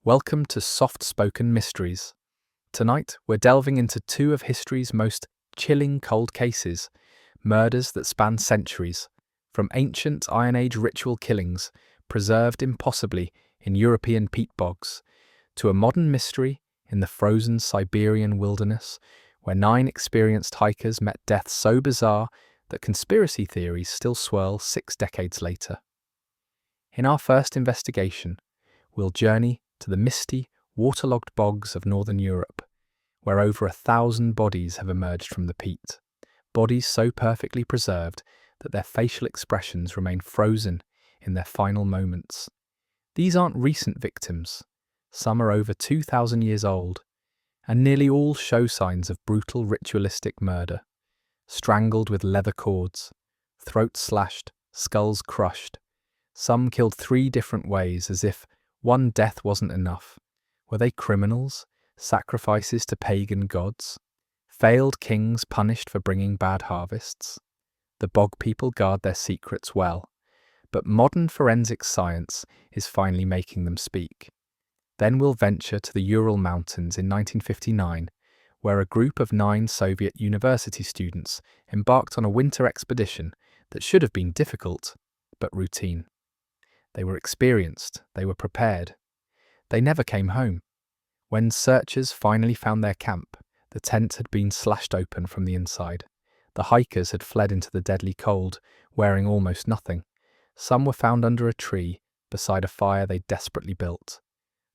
Welcome to Soft-Spoken Mysteries. Tonight, we're delving into two of history's most chilling cold cases, murders that span centuries, from ancient Iron Age ritual killings, preserved impossibly in European peat bogs, to a modern mystery in the frozen Siberian wilderness, where 9 experienced hikers met death so bizarre that conspiracy theories still swirl 6 decades later. In our first investigation, we'll journey to the misty, waterlogged bogs of northern Europe, where over 1,000 bodies have emerged from the peat, bodies so perfectly preserved that their facial expressions remain frozen in their final moments. These aren't recent victims. Some are over 2,000 years old, and nearly all show signs of brutal ritualistic murder. Strangled with leather cords, throats slashed, skulls crushed. Some killed 3 different ways, as if one death wasn't enough. Were they criminals? Sacrifices to pagan gods? Failed kings punished for bringing bad harvests? The bog people guard their secrets well, but modern forensic science is finally making them speak. Then we'll venture to the Ural Mountains in 1959, where a group of 9 Soviet university students embarked on a winter expedition that should have been difficult, but routine. They were experienced, they were prepared. They never came home. When searchers finally found their camp, the tent had been slashed open from the inside. The hikers had fled into the deadly cold, wearing almost nothing. Some were found under a tree, beside a fire they desperately built.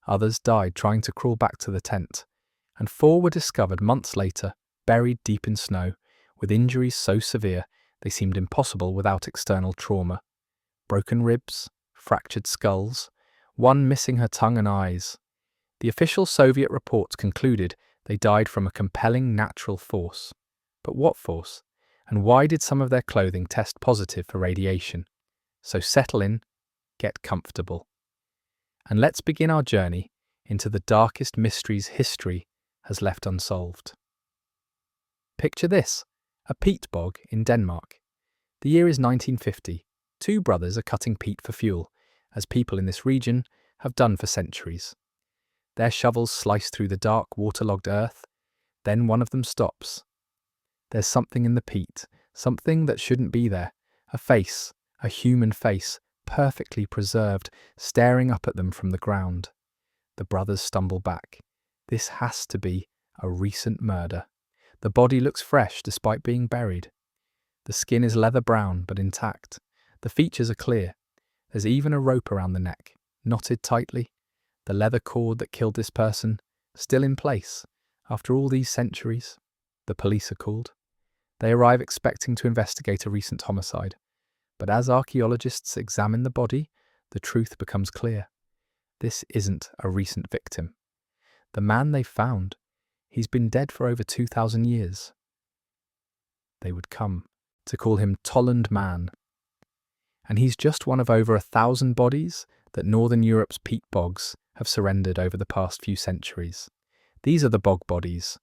Others died trying to crawl back to the tent, and 4 were discovered months later, buried deep in snow, with injuries so severe they seemed impossible without external trauma. Broken ribs, fractured skulls, one missing her tongue and eyes. The official Soviet reports concluded they died from a compelling natural force. But what force? And why did some of their clothing test positive for radiation? So settle in, get comfortable, and let's begin our journey into the darkest mysteries history has left unsolved. Picture this, a peat bog in Denmark. The year is 1950. 2 brothers are cutting peat for fuel, as people in this region have done for centuries. Their shovels slice through the dark, waterlogged earth. Then one of them stops. There's something in the peat, something that shouldn't be there. A face, a human face, perfectly preserved, staring up at them from the ground. The brothers stumble back. This has to be a recent murder. The body looks fresh despite being buried. The skin is leather brown but intact. The features are clear. There's even a rope around the neck, knotted tightly. The leather cord that killed this person, still in place. After all these centuries, the police are called. They arrive expecting to investigate a recent homicide. But as archaeologists examine the body, the truth becomes clear. This isn't a recent victim. The man they found, he's been dead for over 2,000 years. They would come to call him Tollund Man. And he's just one of over 1,000 bodies that northern Europe's peat bogs have surrendered over the past few centuries. These are the bog bodies,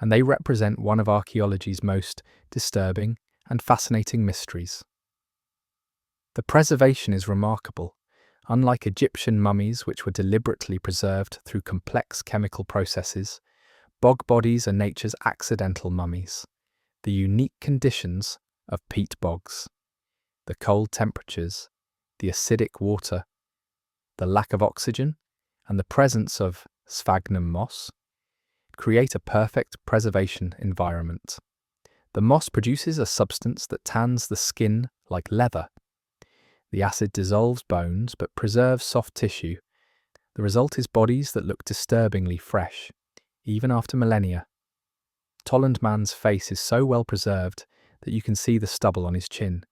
and they represent one of archaeology's most disturbing and fascinating mysteries. The preservation is remarkable. Unlike Egyptian mummies, which were deliberately preserved through complex chemical processes, bog bodies are nature's accidental mummies. The unique conditions of peat bogs, the cold temperatures, the acidic water, the lack of oxygen, and the presence of sphagnum moss create a perfect preservation environment. The moss produces a substance that tans the skin like leather. The acid dissolves bones but preserves soft tissue. The result is bodies that look disturbingly fresh, even after millennia. Tollund Man's face is so well preserved that you can see the stubble on his chin.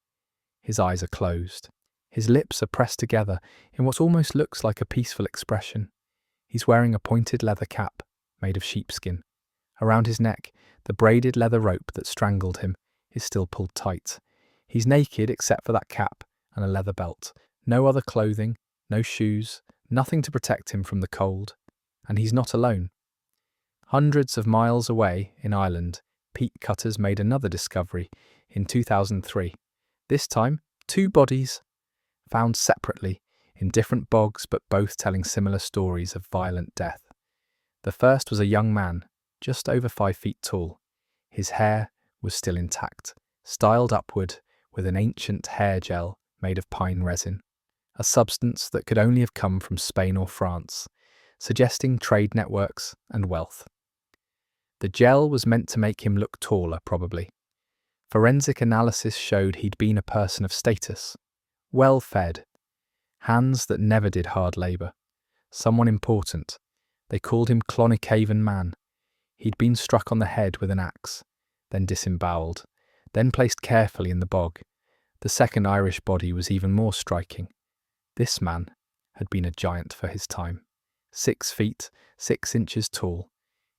His eyes are closed. His lips are pressed together in what almost looks like a peaceful expression. He's wearing a pointed leather cap made of sheepskin. Around his neck, the braided leather rope that strangled him is still pulled tight. He's naked except for that cap and a leather belt. No other clothing, no shoes, nothing to protect him from the cold. And he's not alone. Hundreds of miles away in Ireland, peat cutters made another discovery in 2003. This time, 2 bodies, found separately in different bogs but both telling similar stories of violent death. The first was a young man, just over 5 feet tall. His hair was still intact, styled upward with an ancient hair gel made of pine resin, a substance that could only have come from Spain or France, suggesting trade networks and wealth. The gel was meant to make him look taller, probably. Forensic analysis showed he'd been a person of status, well-fed, hands that never did hard labour, someone important. They called him Clonycavan Man. He'd been struck on the head with an axe, then disemboweled, then placed carefully in the bog. The second Irish body was even more striking. This man had been a giant for his time, 6 feet, 6 inches tall.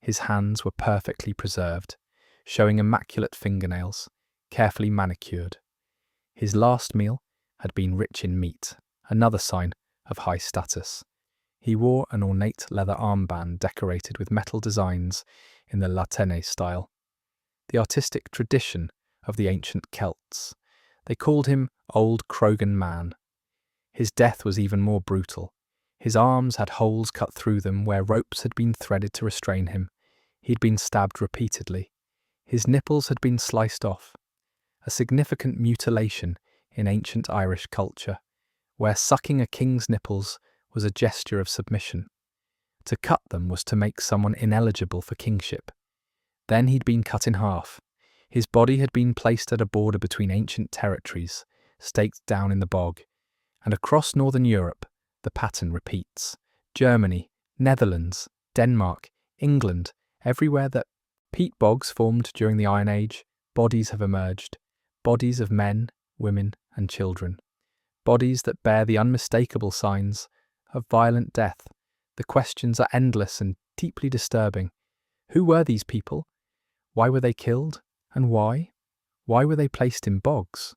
His hands were perfectly preserved, showing immaculate fingernails, carefully manicured. His last meal had been rich in meat, another sign of high status. He wore an ornate leather armband decorated with metal designs in the Latene style, the artistic tradition of the ancient Celts. They called him Old Croghan Man. His death was even more brutal. His arms had holes cut through them where ropes had been threaded to restrain him. He'd been stabbed repeatedly. His nipples had been sliced off, a significant mutilation in ancient Irish culture, where sucking a king's nipples was a gesture of submission. To cut them was to make someone ineligible for kingship. Then he'd been cut in half. His body had been placed at a border between ancient territories, staked down in the bog, and across northern Europe, the pattern repeats. Germany, Netherlands, Denmark, England, everywhere that peat bogs formed during the Iron Age, bodies have emerged. Bodies of men, women, and children. Bodies that bear the unmistakable signs of violent death. The questions are endless and deeply disturbing. Who were these people? Why were they killed? And why? Why were they placed in bogs?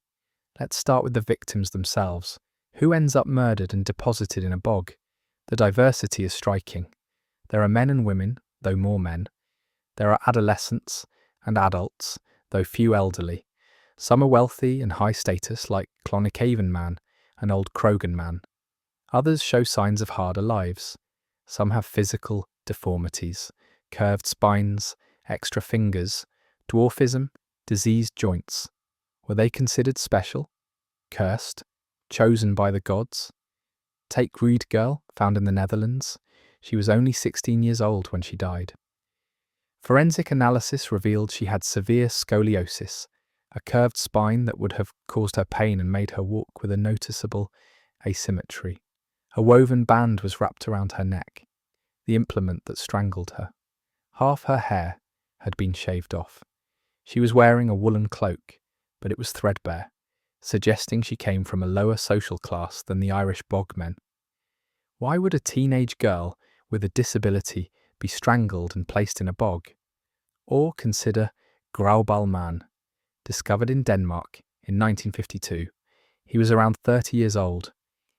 Let's start with the victims themselves. Who ends up murdered and deposited in a bog? The diversity is striking. There are men and women, though more men. There are adolescents and adults, though few elderly. Some are wealthy and high status, like Clonycavan Man and Old Croghan Man. Others show signs of harder lives. Some have physical deformities, curved spines, extra fingers, dwarfism, diseased joints. Were they considered special? Cursed? Chosen by the gods? Take Reed Girl, found in the Netherlands. She was only 16 years old when she died. Forensic analysis revealed she had severe scoliosis, a curved spine that would have caused her pain and made her walk with a noticeable asymmetry. A woven band was wrapped around her neck, the implement that strangled her. Half her hair had been shaved off. She was wearing a woolen cloak, but it was threadbare, suggesting she came from a lower social class than the Irish bogmen. Why would a teenage girl with a disability be strangled and placed in a bog? Or consider Grauballe Man, discovered in Denmark in 1952. He was around 30 years old.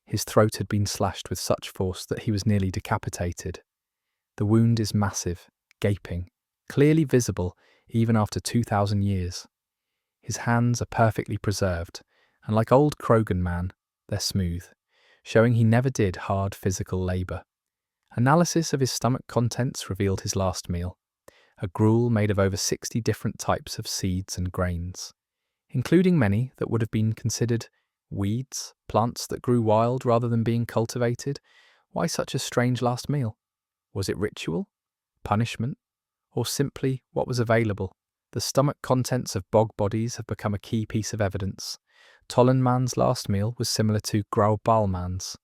His throat had been slashed with such force that he was nearly decapitated. The wound is massive, gaping, clearly visible even after 2,000 years. His hands are perfectly preserved, and like Old Croghan Man, they're smooth, showing he never did hard physical labour. Analysis of his stomach contents revealed his last meal, a gruel made of over 60 different types of seeds and grains, including many that would have been considered weeds, plants that grew wild rather than being cultivated. Why such a strange last meal? Was it ritual, punishment, or simply what was available? The stomach contents of bog bodies have become a key piece of evidence. Tollund Man's last meal was similar to Grauballe Man's,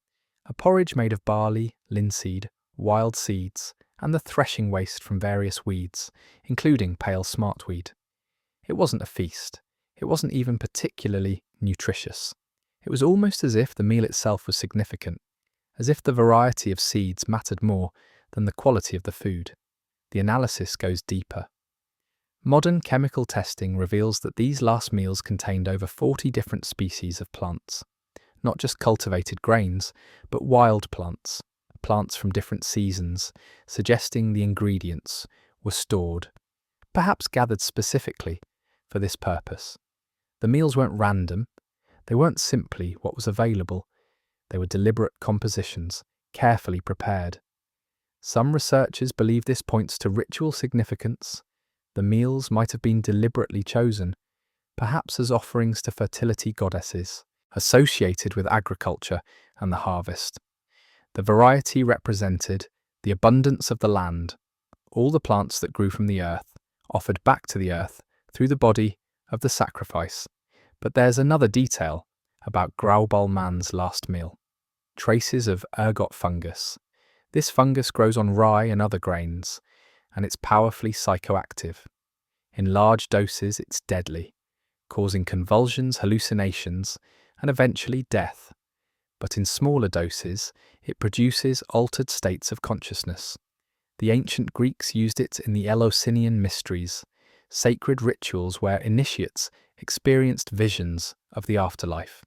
a porridge made of barley, linseed, wild seeds, and the threshing waste from various weeds, including pale smartweed. It wasn't a feast. It wasn't even particularly nutritious. It was almost as if the meal itself was significant, as if the variety of seeds mattered more than the quality of the food. The analysis goes deeper. Modern chemical testing reveals that these last meals contained over 40 different species of plants, not just cultivated grains, but wild plants from different seasons, suggesting the ingredients were stored, perhaps gathered specifically for this purpose. The meals weren't random. They weren't simply what was available. They were deliberate compositions, carefully prepared. Some researchers believe this points to ritual significance. The meals might have been deliberately chosen, perhaps as offerings to fertility goddesses, associated with agriculture and the harvest. The variety represented the abundance of the land, all the plants that grew from the earth, offered back to the earth through the body of the sacrifice. But there's another detail about Grauballe Man's last meal. Traces of ergot fungus. This fungus grows on rye and other grains, and it's powerfully psychoactive. In large doses, it's deadly, causing convulsions, hallucinations, and eventually death. But in smaller doses, it produces altered states of consciousness. The ancient Greeks used it in the Eleusinian mysteries, sacred rituals where initiates experienced visions of the afterlife.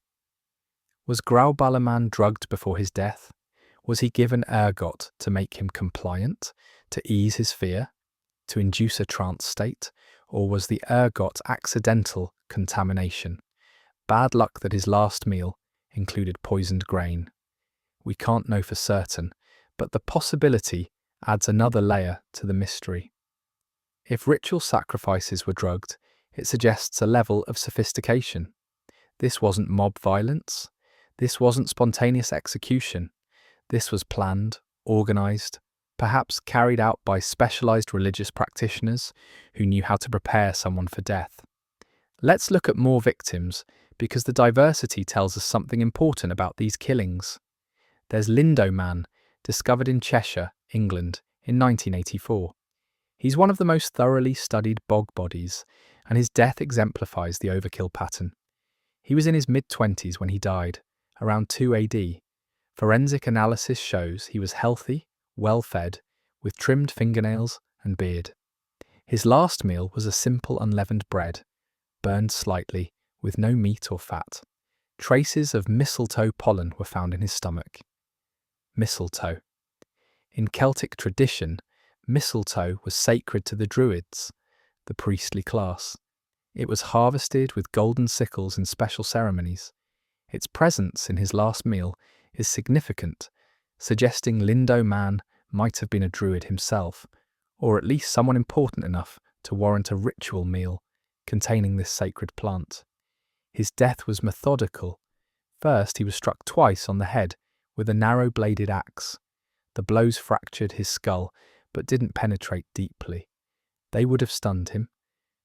Was Grauballe Man drugged before his death? Was he given ergot to make him compliant, to ease his fear, to induce a trance state, or was the ergot accidental contamination? Bad luck that his last meal included poisoned grain. We can't know for certain, but the possibility adds another layer to the mystery. If ritual sacrifices were drugged, it suggests a level of sophistication. This wasn't mob violence. This wasn't spontaneous execution. This was planned, organised, perhaps carried out by specialised religious practitioners who knew how to prepare someone for death. Let's look at more victims, because the diversity tells us something important about these killings. There's Lindow Man, discovered in Cheshire, England, in 1984. He's one of the most thoroughly studied bog bodies, and his death exemplifies the overkill pattern. He was in his mid-20s when he died, around 2 AD. Forensic analysis shows he was healthy, well-fed, with trimmed fingernails and beard. His last meal was a simple unleavened bread, burned slightly, with no meat or fat. Traces of mistletoe pollen were found in his stomach. Mistletoe. In Celtic tradition, mistletoe was sacred to the Druids, the priestly class. It was harvested with golden sickles in special ceremonies. Its presence in his last meal is significant, suggesting Lindow Man might have been a druid himself, or at least someone important enough to warrant a ritual meal containing this sacred plant. His death was methodical. First, he was struck twice on the head with a narrow-bladed axe. The blows fractured his skull, but didn't penetrate deeply. They would have stunned him,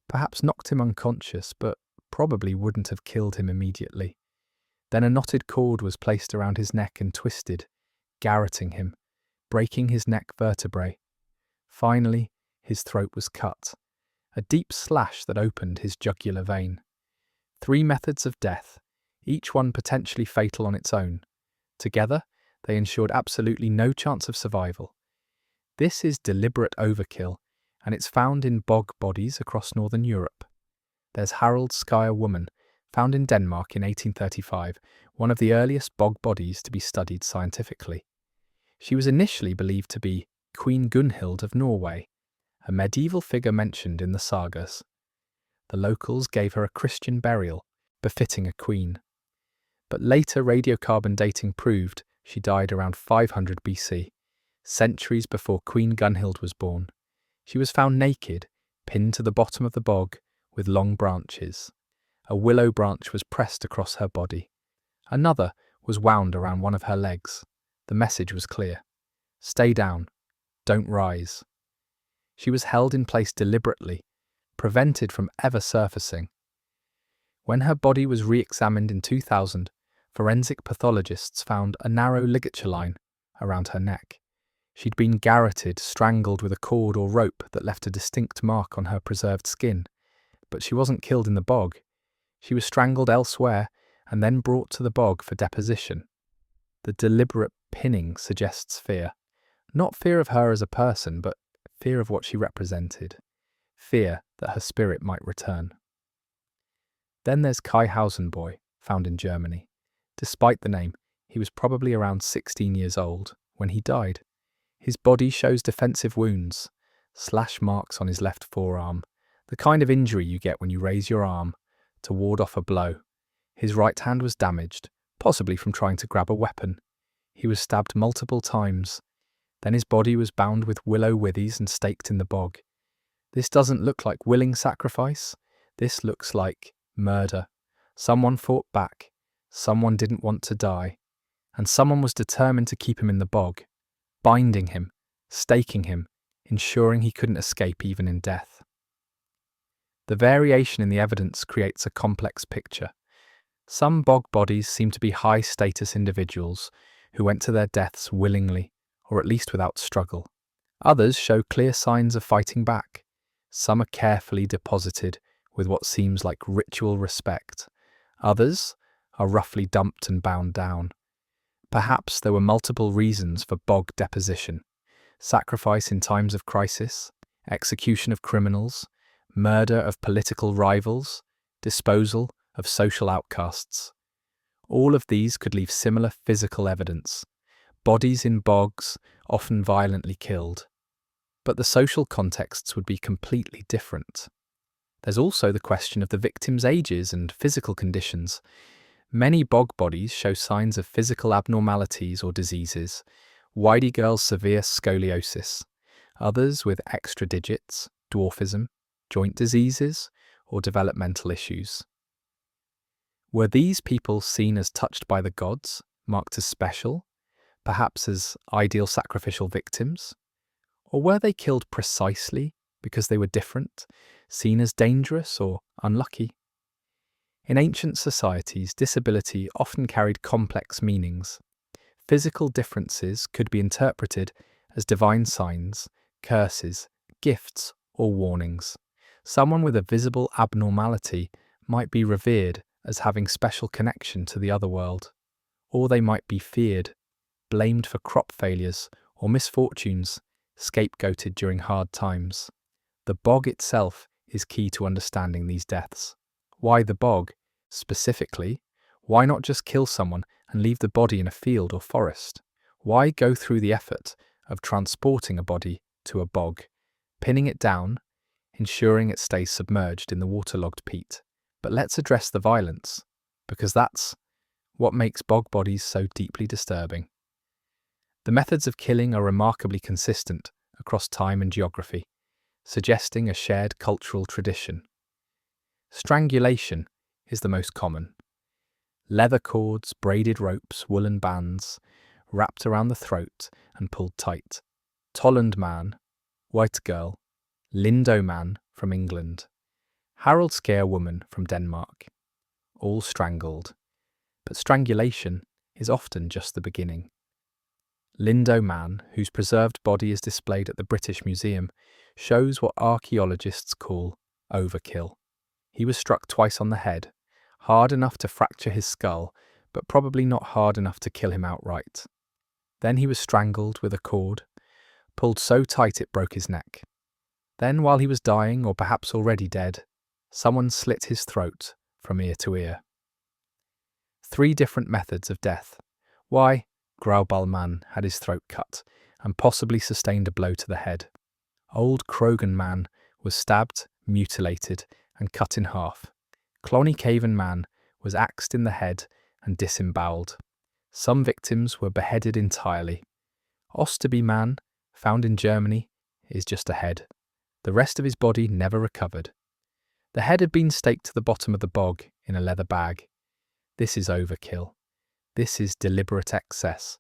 perhaps knocked him unconscious, but probably wouldn't have killed him immediately. Then a knotted cord was placed around his neck and twisted, garroting him, breaking his neck vertebrae. Finally, his throat was cut, a deep slash that opened his jugular vein. 3 methods of death, each one potentially fatal on its own. Together, they ensured absolutely no chance of survival. This is deliberate overkill, and it's found in bog bodies across northern Europe. There's Haraldskaya woman, found in Denmark in 1835, one of the earliest bog bodies to be studied scientifically. She was initially believed to be Queen Gunhild of Norway, a medieval figure mentioned in the sagas. The locals gave her a Christian burial, befitting a queen. But later radiocarbon dating proved she died around 500 BC, centuries before Queen Gunhild was born. She was found naked, pinned to the bottom of the bog, with long branches. A willow branch was pressed across her body. Another was wound around one of her legs. The message was clear. Stay down. Don't rise. She was held in place deliberately, prevented from ever surfacing. When her body was re-examined in 2000, forensic pathologists found a narrow ligature line around her neck. She'd been garroted, strangled with a cord or rope that left a distinct mark on her preserved skin. But she wasn't killed in the bog. She was strangled elsewhere and then brought to the bog for deposition. The deliberate pinning suggests fear. Not fear of her as a person, but fear of what she represented. Fear that her spirit might return. Then there's Kaihausen boy, found in Germany. Despite the name, he was probably around 16 years old when he died. His body shows defensive wounds, slash marks on his left forearm, the kind of injury you get when you raise your arm to ward off a blow. His right hand was damaged, possibly from trying to grab a weapon. He was stabbed multiple times. Then his body was bound with willow withies and staked in the bog. This doesn't look like willing sacrifice. This looks like murder. Someone fought back. Someone didn't want to die. And someone was determined to keep him in the bog, binding him, staking him, ensuring he couldn't escape even in death. The variation in the evidence creates a complex picture. Some bog bodies seem to be high-status individuals who went to their deaths willingly, or at least without struggle. Others show clear signs of fighting back. Some are carefully deposited with what seems like ritual respect. Others are roughly dumped and bound down. Perhaps there were multiple reasons for bog deposition: sacrifice in times of crisis, execution of criminals, murder of political rivals, disposal of social outcasts. All of these could leave similar physical evidence: bodies in bogs, often violently killed. But the social contexts would be completely different. There's also the question of the victims' ages and physical conditions. Many bog bodies show signs of physical abnormalities or diseases. Whitey girls severe scoliosis, others with extra digits, dwarfism, joint diseases, or developmental issues. Were these people seen as touched by the gods, marked as special, perhaps as ideal sacrificial victims? Or were they killed precisely because they were different, seen as dangerous or unlucky? In ancient societies, disability often carried complex meanings. Physical differences could be interpreted as divine signs, curses, gifts, or warnings. Someone with a visible abnormality might be revered as having special connection to the other world, or they might be feared, blamed for crop failures or misfortunes, scapegoated during hard times. The bog itself is key to understanding these deaths. Why the bog? Specifically, why not just kill someone and leave the body in a field or forest? Why go through the effort of transporting a body to a bog, pinning it down, ensuring it stays submerged in the waterlogged peat? But let's address the violence, because that's what makes bog bodies so deeply disturbing. The methods of killing are remarkably consistent across time and geography, suggesting a shared cultural tradition. Strangulation is the most common. Leather cords, braided ropes, woolen bands, wrapped around the throat and pulled tight. Tollund Man, white girl, Lindow Man from England, Harold Scare woman from Denmark, all strangled. But strangulation is often just the beginning. Lindow Man, whose preserved body is displayed at the British Museum, shows what archaeologists call overkill. He was struck twice on the head, hard enough to fracture his skull, but probably not hard enough to kill him outright. Then he was strangled with a cord, pulled so tight it broke his neck. Then, while he was dying, or perhaps already dead, someone slit his throat from ear to ear. 3 different methods of death. Why? Grauballe Man had his throat cut and possibly sustained a blow to the head. Old Croghan Man was stabbed, mutilated, and cut in half. Clonycavan Man was axed in the head and disemboweled. Some victims were beheaded entirely. Osterby Man, found in Germany, is just a head. The rest of his body never recovered. The head had been staked to the bottom of the bog in a leather bag. This is overkill. This is deliberate excess.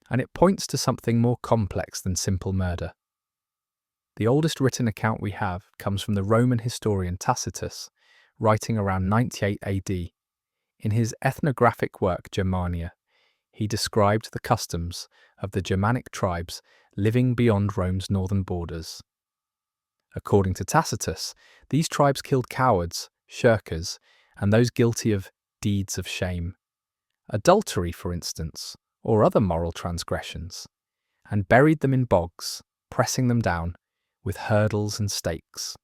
And it points to something more complex than simple murder. The oldest written account we have comes from the Roman historian Tacitus, writing around 98 AD. In his ethnographic work Germania, he described the customs of the Germanic tribes living beyond Rome's northern borders. According to Tacitus, these tribes killed cowards, shirkers, and those guilty of deeds of shame, adultery, for instance, or other moral transgressions, and buried them in bogs, pressing them down with hurdles and stakes.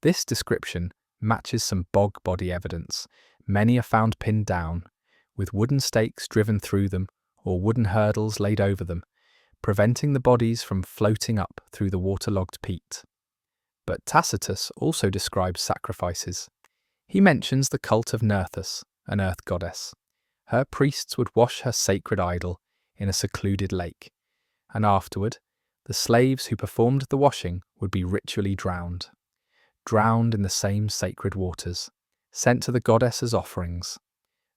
This description matches some bog body evidence. Many are found pinned down, with wooden stakes driven through them or wooden hurdles laid over them, preventing the bodies from floating up through the waterlogged peat. But Tacitus also describes sacrifices. He mentions the cult of Nerthus, an earth goddess, Her priests would wash her sacred idol in a secluded lake, and afterward, the slaves who performed the washing would be ritually drowned in the same sacred waters, sent to the goddess as offerings.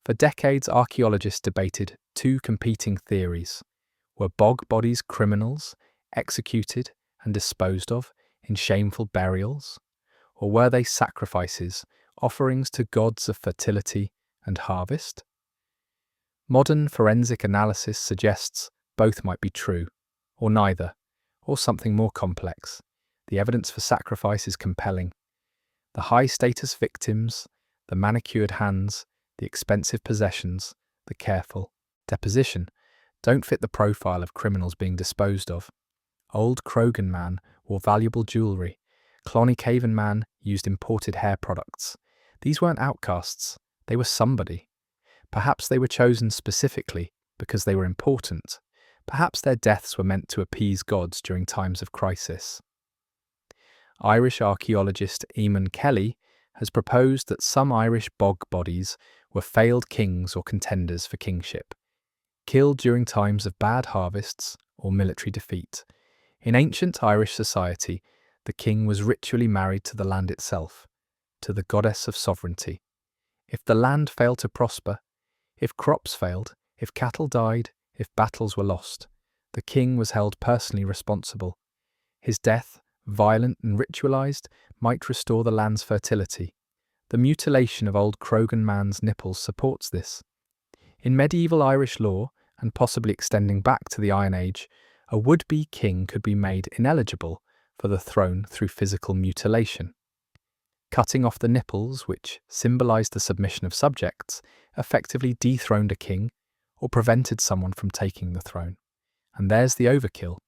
For decades, archaeologists debated two competing theories. Were bog bodies criminals, executed and disposed of in shameful burials? Or were they sacrifices, offerings to gods of fertility and harvest? Modern forensic analysis suggests both might be true, or neither, or something more complex. The evidence for sacrifice is compelling. The high-status victims, the manicured hands, the expensive possessions, the careful deposition, don't fit the profile of criminals being disposed of. Old Croghan Man wore valuable jewellery. Clonycavan Man used imported hair products. These weren't outcasts, they were somebody. Perhaps they were chosen specifically because they were important. Perhaps their deaths were meant to appease gods during times of crisis. Irish archaeologist Eamon Kelly has proposed that some Irish bog bodies were failed kings or contenders for kingship, killed during times of bad harvests or military defeat. In ancient Irish society, the king was ritually married to the land itself, to the goddess of sovereignty. If the land failed to prosper, if crops failed, if cattle died, if battles were lost, the king was held personally responsible. His death, violent and ritualized, might restore the land's fertility. The mutilation of old Croghan Man's nipples supports this. In medieval Irish law, and possibly extending back to the Iron Age, a would-be king could be made ineligible for the throne through physical mutilation. Cutting off the nipples, which symbolized the submission of subjects, effectively dethroned a king or prevented someone from taking the throne. And there's the overkill.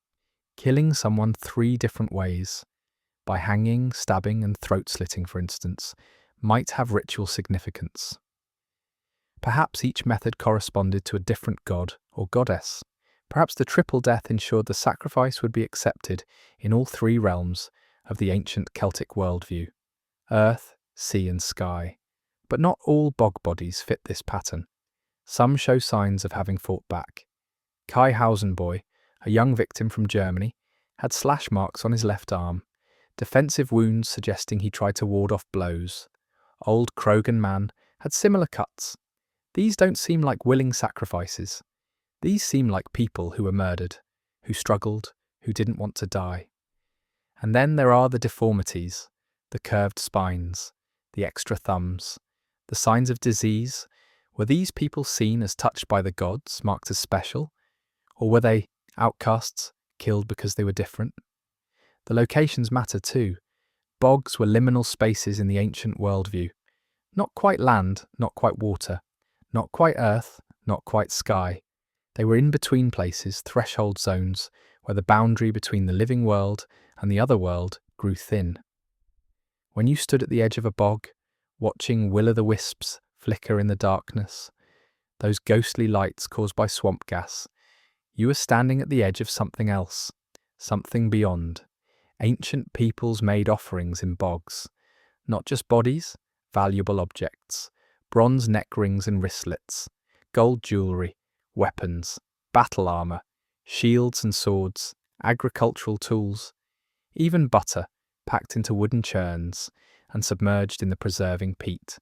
Killing someone 3 different ways, by hanging, stabbing and throat-slitting for instance, might have ritual significance. Perhaps each method corresponded to a different god or goddess. Perhaps the triple death ensured the sacrifice would be accepted in all 3 realms of the ancient Celtic worldview: earth, sea and sky. But not all bog bodies fit this pattern. Some show signs of having fought back. Kai Hausenboy, a young victim from Germany, had slash marks on his left arm, defensive wounds suggesting he tried to ward off blows. Old Croghan Man had similar cuts. These don't seem like willing sacrifices. These seem like people who were murdered, who struggled, who didn't want to die. And then there are the deformities, the curved spines, the extra thumbs, the signs of disease. Were these people seen as touched by the gods, marked as special? Or were they outcasts, killed because they were different? The locations matter too. Bogs were liminal spaces in the ancient worldview. Not quite land, not quite water, not quite earth, not quite sky. They were in-between places, threshold zones, where the boundary between the living world and the other world grew thin. When you stood at the edge of a bog, watching will-o'-the-wisps flicker in the darkness, those ghostly lights caused by swamp gas, you were standing at the edge of something else, something beyond. Ancient peoples made offerings in bogs. Not just bodies, valuable objects, bronze neck rings and wristlets, gold jewellery, weapons, battle armour, shields and swords, agricultural tools, even butter packed into wooden churns and submerged in the preserving peat.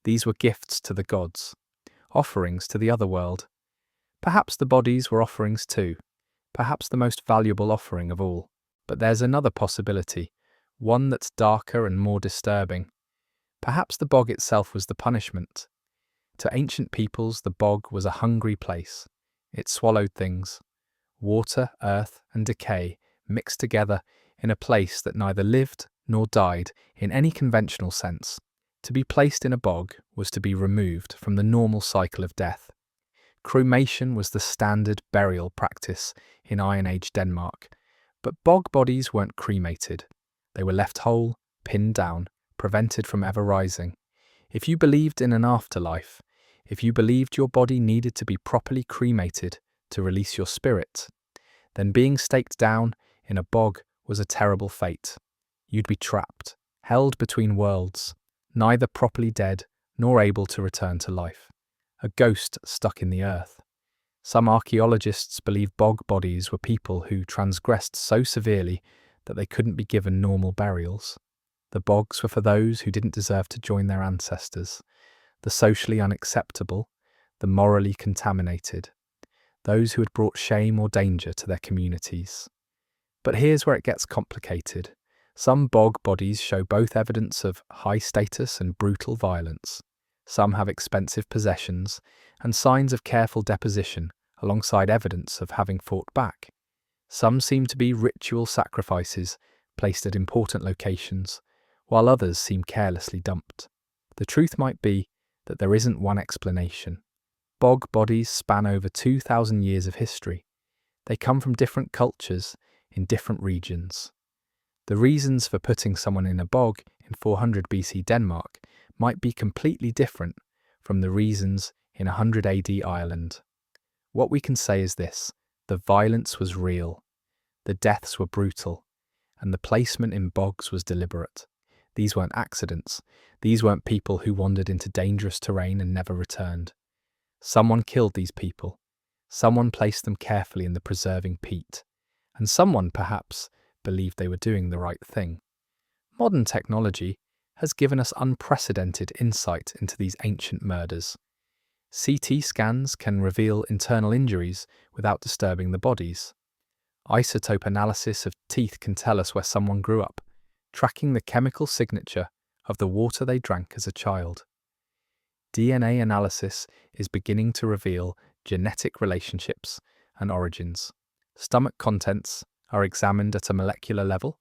These were gifts to the gods, offerings to the other world. Perhaps the bodies were offerings too, perhaps the most valuable offering of all. But there's another possibility, one that's darker and more disturbing. Perhaps the bog itself was the punishment. To ancient peoples, the bog was a hungry place. It swallowed things. Water, earth, and decay mixed together in a place that neither lived nor died in any conventional sense. To be placed in a bog was to be removed from the normal cycle of death. Cremation was the standard burial practice in Iron Age Denmark. But bog bodies weren't cremated. They were left whole, pinned down, prevented from ever rising. If you believed in an afterlife, if you believed your body needed to be properly cremated to release your spirit, then being staked down in a bog was a terrible fate. You'd be trapped, held between worlds, neither properly dead nor able to return to life. a ghost stuck in the earth. Some archaeologists believe bog bodies were people who transgressed so severely that they couldn't be given normal burials. The bogs were for those who didn't deserve to join their ancestors, the socially unacceptable, the morally contaminated, those who had brought shame or danger to their communities. But here's where it gets complicated. Some bog bodies show both evidence of high status and brutal violence. Some have expensive possessions and signs of careful deposition alongside evidence of having fought back. Some seem to be ritual sacrifices placed at important locations, while others seem carelessly dumped. The truth might be that there isn't one explanation. Bog bodies span over 2,000 years of history. They come from different cultures in different regions. The reasons for putting someone in a bog in 400 BC Denmark might be completely different from the reasons in 100 AD Ireland. What we can say is this: the violence was real, the deaths were brutal, and the placement in bogs was deliberate. These weren't accidents. These weren't people who wandered into dangerous terrain and never returned. Someone killed these people. Someone placed them carefully in the preserving peat. And someone, perhaps, believed they were doing the right thing. Modern technology has given us unprecedented insight into these ancient murders. CT scans can reveal internal injuries without disturbing the bodies. Isotope analysis of teeth can tell us where someone grew up, tracking the chemical signature of the water they drank as a child. DNA analysis is beginning to reveal genetic relationships and origins. Stomach contents are examined at a molecular level,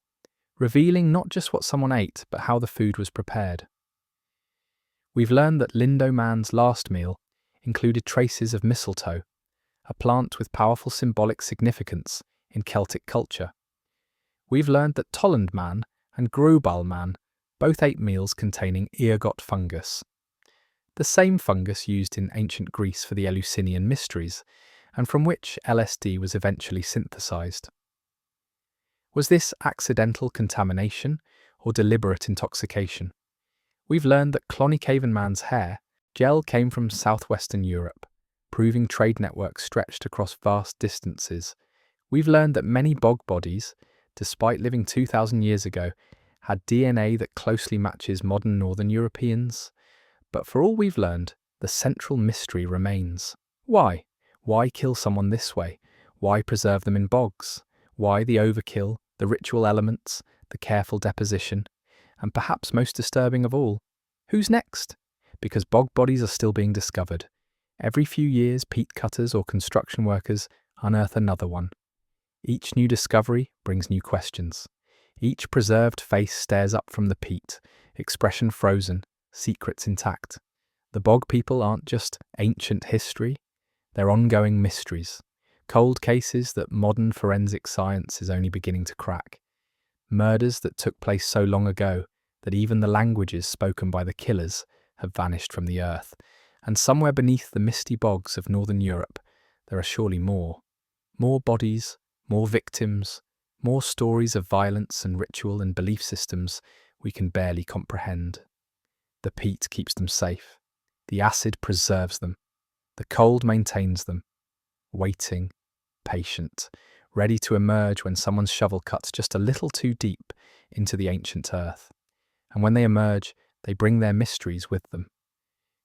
revealing not just what someone ate, but how the food was prepared. We've learned that Lindow Man's last meal included traces of mistletoe, a plant with powerful symbolic significance in Celtic culture. We've learned that Tollund Man and Grauballe Man both ate meals containing ergot fungus, the same fungus used in ancient Greece for the Eleusinian mysteries, and from which LSD was eventually synthesized. Was this accidental contamination or deliberate intoxication? We've learned that Clonycavan Man's hair gel came from southwestern Europe, proving trade networks stretched across vast distances. We've learned that many bog bodies, despite living 2,000 years ago, had DNA that closely matches modern Northern Europeans. But for all we've learned, the central mystery remains. Why? Why kill someone this way? Why preserve them in bogs? Why the overkill, the ritual elements, the careful deposition? And perhaps most disturbing of all, who's next? Because bog bodies are still being discovered. Every few years, peat cutters or construction workers unearth another one. Each new discovery brings new questions. Each preserved face stares up from the peat, expression frozen, secrets intact. The bog people aren't just ancient history, they're ongoing mysteries, cold cases that modern forensic science is only beginning to crack. Murders that took place so long ago that even the languages spoken by the killers have vanished from the earth. And somewhere beneath the misty bogs of northern Europe, there are surely more. More bodies, more victims, more stories of violence and ritual and belief systems we can barely comprehend. The peat keeps them safe. The acid preserves them. The cold maintains them. Waiting, patient, ready to emerge when someone's shovel cuts just a little too deep into the ancient earth. And when they emerge, they bring their mysteries with them.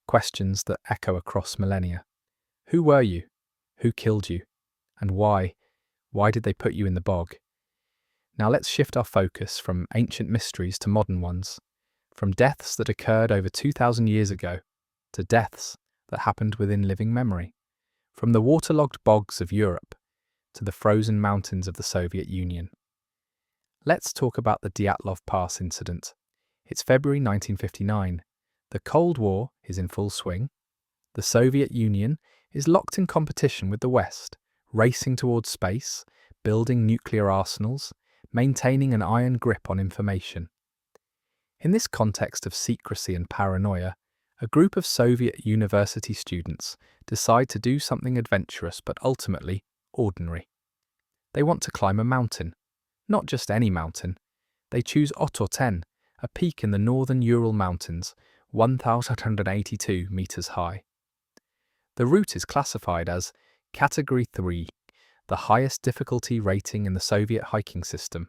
Questions that echo across millennia. Who were you? Who killed you? And why? Why did they put you in the bog? Now let's shift our focus from ancient mysteries to modern ones. From deaths that occurred over 2,000 years ago to deaths that happened within living memory. From the waterlogged bogs of Europe to the frozen mountains of the Soviet Union. Let's talk about the Dyatlov Pass incident. It's February 1959. The Cold War is in full swing. The Soviet Union is locked in competition with the West, racing towards space, building nuclear arsenals, maintaining an iron grip on information. In this context of secrecy and paranoia, a group of Soviet university students decide to do something adventurous but ultimately ordinary. They want to climb a mountain. Not just any mountain. They choose Otor-10, a peak in the northern Ural Mountains, 1,882 meters high. The route is classified as Category 3, the highest difficulty rating in the Soviet hiking system.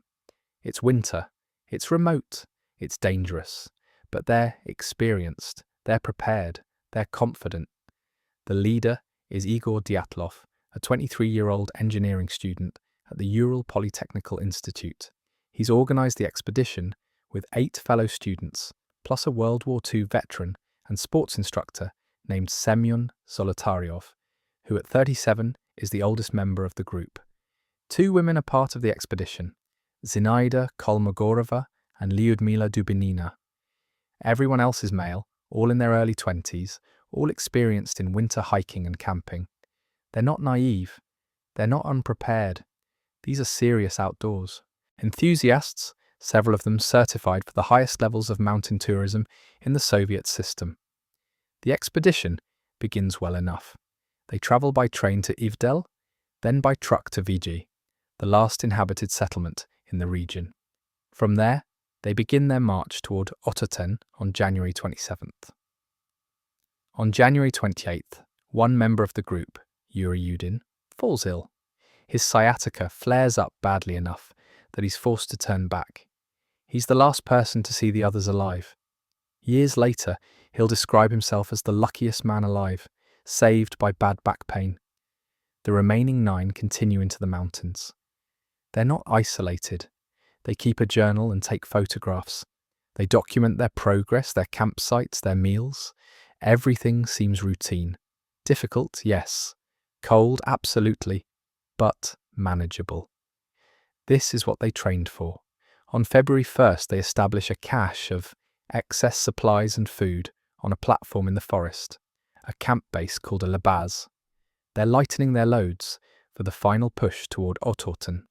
It's winter, it's remote, it's dangerous, but they're experienced, they're prepared, they're confident. The leader is Igor Dyatlov, a 23-year-old engineering student at the Ural Polytechnical Institute. He's organized the expedition with 8 fellow students, plus a World War II veteran and sports instructor named Semyon Zolotaryov, who at 37 is the oldest member of the group. 2 women are part of the expedition, Zinaida Kolmogorova and Lyudmila Dubinina. Everyone else is male, all in their early 20s, all experienced in winter hiking and camping. They're not naive. They're not unprepared. These are serious outdoors. Enthusiasts, several of them certified for the highest levels of mountain tourism in the Soviet system. The expedition begins well enough. They travel by train to Ivdel, then by truck to Vigi, the last inhabited settlement in the region. From there, they begin their march toward Ototen on January 27th. On January 28th, one member of the group, Yuri Yudin, falls ill. His sciatica flares up badly enough that he's forced to turn back. He's the last person to see the others alive. Years later, he'll describe himself as the luckiest man alive, saved by bad back pain. The remaining 9 continue into the mountains. They're not isolated. They keep a journal and take photographs. They document their progress, their campsites, their meals. Everything seems routine. Difficult, yes. Cold, absolutely. But manageable. This is what they trained for. On February 1st, they establish a cache of excess supplies and food on a platform in the forest, a camp base called a labaz. They're lightening their loads for the final push toward Ototen.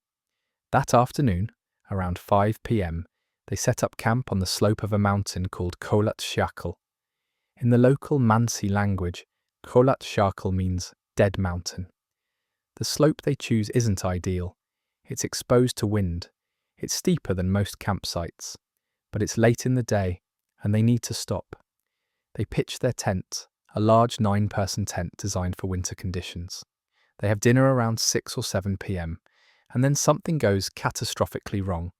That afternoon, around 5 p.m., they set up camp on the slope of a mountain called Kholat Shakal. In the local Mansi language, Kholat Shakal means dead mountain. The slope they choose isn't ideal. It's exposed to wind. It's steeper than most campsites. But it's late in the day, and they need to stop. They pitch their tent, a large 9-person tent designed for winter conditions. They have dinner around 6 or 7 p.m., and then something goes catastrophically wrong.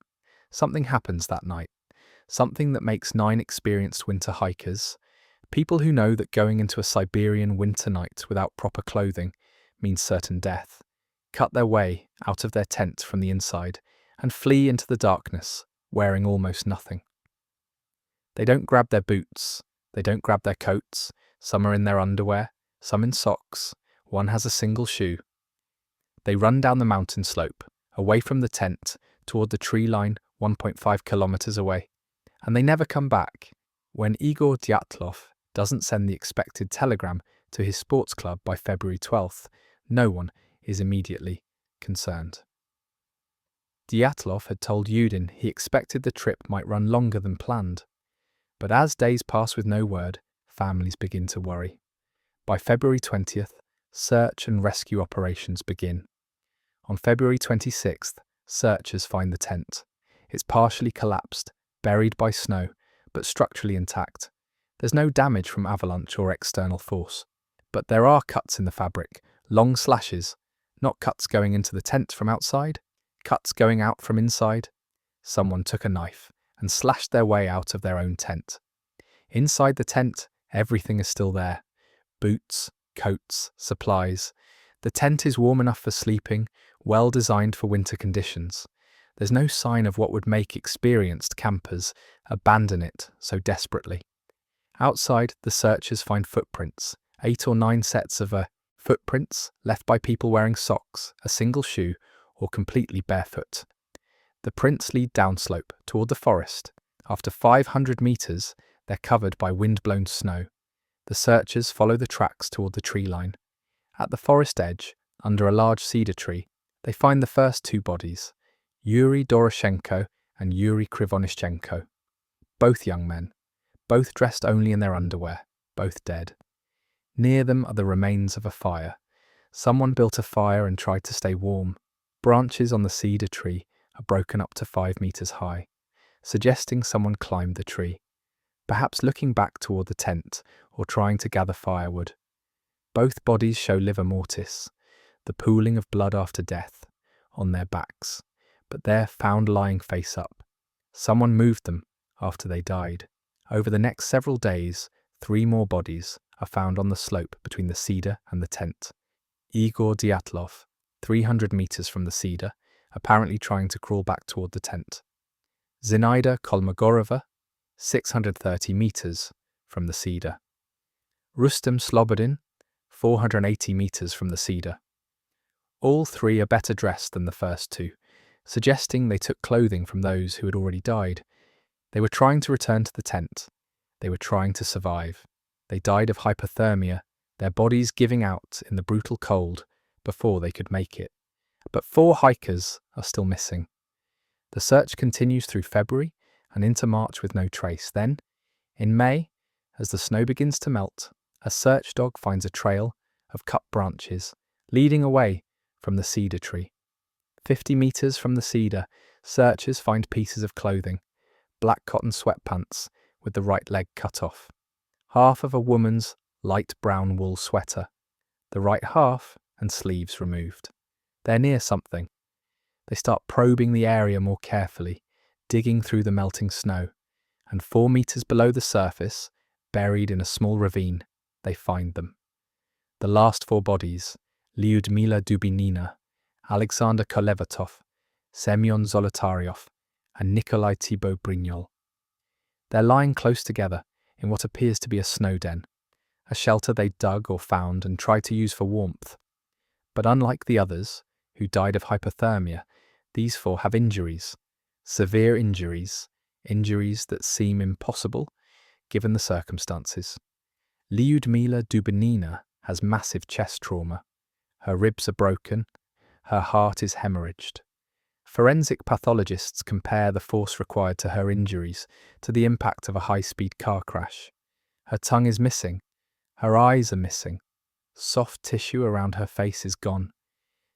Something happens that night. Something that makes 9 experienced winter hikers, people who know that going into a Siberian winter night without proper clothing means certain death, cut their way out of their tent from the inside and flee into the darkness, wearing almost nothing. They don't grab their boots, they don't grab their coats, some are in their underwear, some in socks, one has a single shoe. They run down the mountain slope, away from the tent, toward the tree line 1.5 kilometers away, and they never come back. When Igor Dyatlov doesn't send the expected telegram to his sports club by February 12th, no one is immediately concerned. Dyatlov had told Yudin he expected the trip might run longer than planned. But as days pass with no word, families begin to worry. By February 20th, search and rescue operations begin. On February 26th, searchers find the tent. It's partially collapsed, buried by snow, but structurally intact. There's no damage from avalanche or external force. But there are cuts in the fabric, long slashes, not cuts going into the tent from outside, cuts going out from inside. Someone took a knife and slashed their way out of their own tent. Inside the tent, everything is still there. Boots, coats, supplies. The tent is warm enough for sleeping, well designed for winter conditions. There's no sign of what would make experienced campers abandon it so desperately. Outside, the searchers find footprints, 8 or 9 sets of footprints left by people wearing socks, a single shoe, or completely barefoot. The prints lead downslope toward the forest. After 500 meters, they're covered by wind-blown snow. The searchers follow the tracks toward the tree line. At the forest edge, under a large cedar tree, they find the first 2 bodies, Yuri Doroshenko and Yuri Krivonishchenko. Both young men, both dressed only in their underwear, both dead. Near them are the remains of a fire. Someone built a fire and tried to stay warm. Branches on the cedar tree are broken up to 5 meters high, suggesting someone climbed the tree, perhaps looking back toward the tent or trying to gather firewood. Both bodies show livor mortis, the pooling of blood after death, on their backs, but they're found lying face up. Someone moved them after they died. Over the next several days, 3 more bodies are found on the slope between the cedar and the tent. Igor Dyatlov, 300 meters from the cedar, apparently trying to crawl back toward the tent. Zinaida Kolmogorova, 630 meters from the cedar. Rustem Slobodin, 480 meters from the cedar. All 3 are better dressed than the first 2, suggesting they took clothing from those who had already died. They were trying to return to the tent. They were trying to survive. They died of hypothermia, their bodies giving out in the brutal cold before they could make it. But 4 hikers are still missing. The search continues through February and into March with no trace. Then, in May, as the snow begins to melt, a search dog finds a trail of cut branches leading away from the cedar tree. 50 meters from the cedar, searchers find pieces of clothing, black cotton sweatpants with the right leg cut off, half of a woman's light brown wool sweater, the right half and sleeves removed. They're near something. They start probing the area more carefully, digging through the melting snow, and 4 meters below the surface, buried in a small ravine, they find them. The last 4 bodies, Lyudmila Dubinina, Alexander Kolevatov, Semyon Zolotaryov, and Nikolai Thibaut Brignol. They're lying close together in what appears to be a snow den, a shelter they dug or found and tried to use for warmth. But unlike the others, who died of hypothermia, these 4 have injuries, severe injuries, injuries that seem impossible given the circumstances. Lyudmila Dubinina has massive chest trauma. Her ribs are broken, her heart is hemorrhaged. Forensic pathologists compare the force required to her injuries to the impact of a high-speed car crash. Her tongue is missing, her eyes are missing, soft tissue around her face is gone.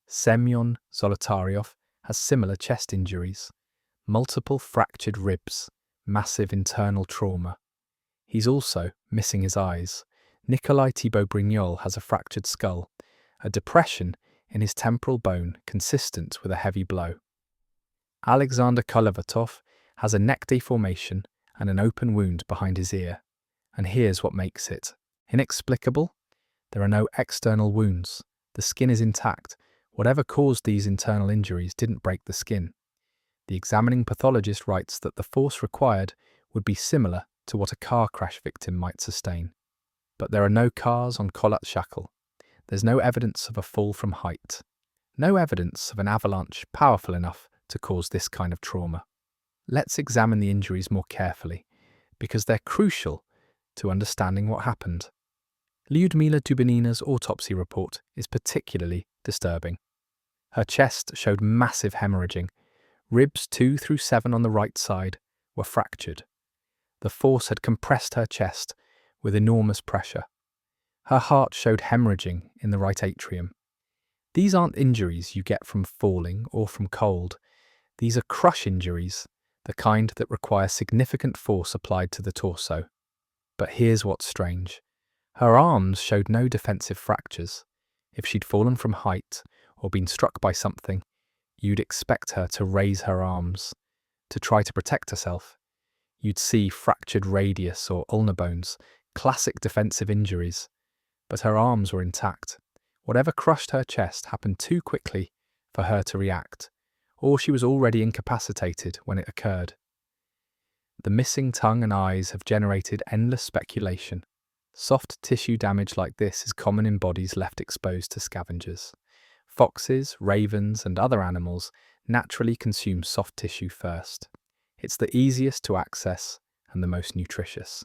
Semyon Zolotaryov has similar chest injuries, multiple fractured ribs, massive internal trauma. He's also missing his eyes. Nikolai Thibaut Brignol has a fractured skull, a depression in his temporal bone consistent with a heavy blow. Alexander Kolevatov has a neck deformation and an open wound behind his ear. And here's what makes it inexplicable. There are no external wounds. The skin is intact. Whatever caused these internal injuries didn't break the skin. The examining pathologist writes that the force required would be similar to what a car crash victim might sustain. But there are no cars on Kholat Shakhl. There's no evidence of a fall from height. No evidence of an avalanche powerful enough to cause this kind of trauma. Let's examine the injuries more carefully, because they're crucial to understanding what happened. Lyudmila Dubinina's autopsy report is particularly disturbing. Her chest showed massive hemorrhaging. Ribs 2 through 7 on the right side were fractured. The force had compressed her chest with enormous pressure. Her heart showed hemorrhaging in the right atrium. These aren't injuries you get from falling or from cold. These are crush injuries, the kind that require significant force applied to the torso. But here's what's strange. Her arms showed no defensive fractures. If she'd fallen from height or been struck by something, you'd expect her to raise her arms to try to protect herself. You'd see fractured radius or ulnar bones, classic defensive injuries. But her arms were intact. Whatever crushed her chest happened too quickly for her to react, or she was already incapacitated when it occurred. The missing tongue and eyes have generated endless speculation. Soft tissue damage like this is common in bodies left exposed to scavengers. Foxes, ravens, and other animals naturally consume soft tissue first. It's the easiest to access and the most nutritious.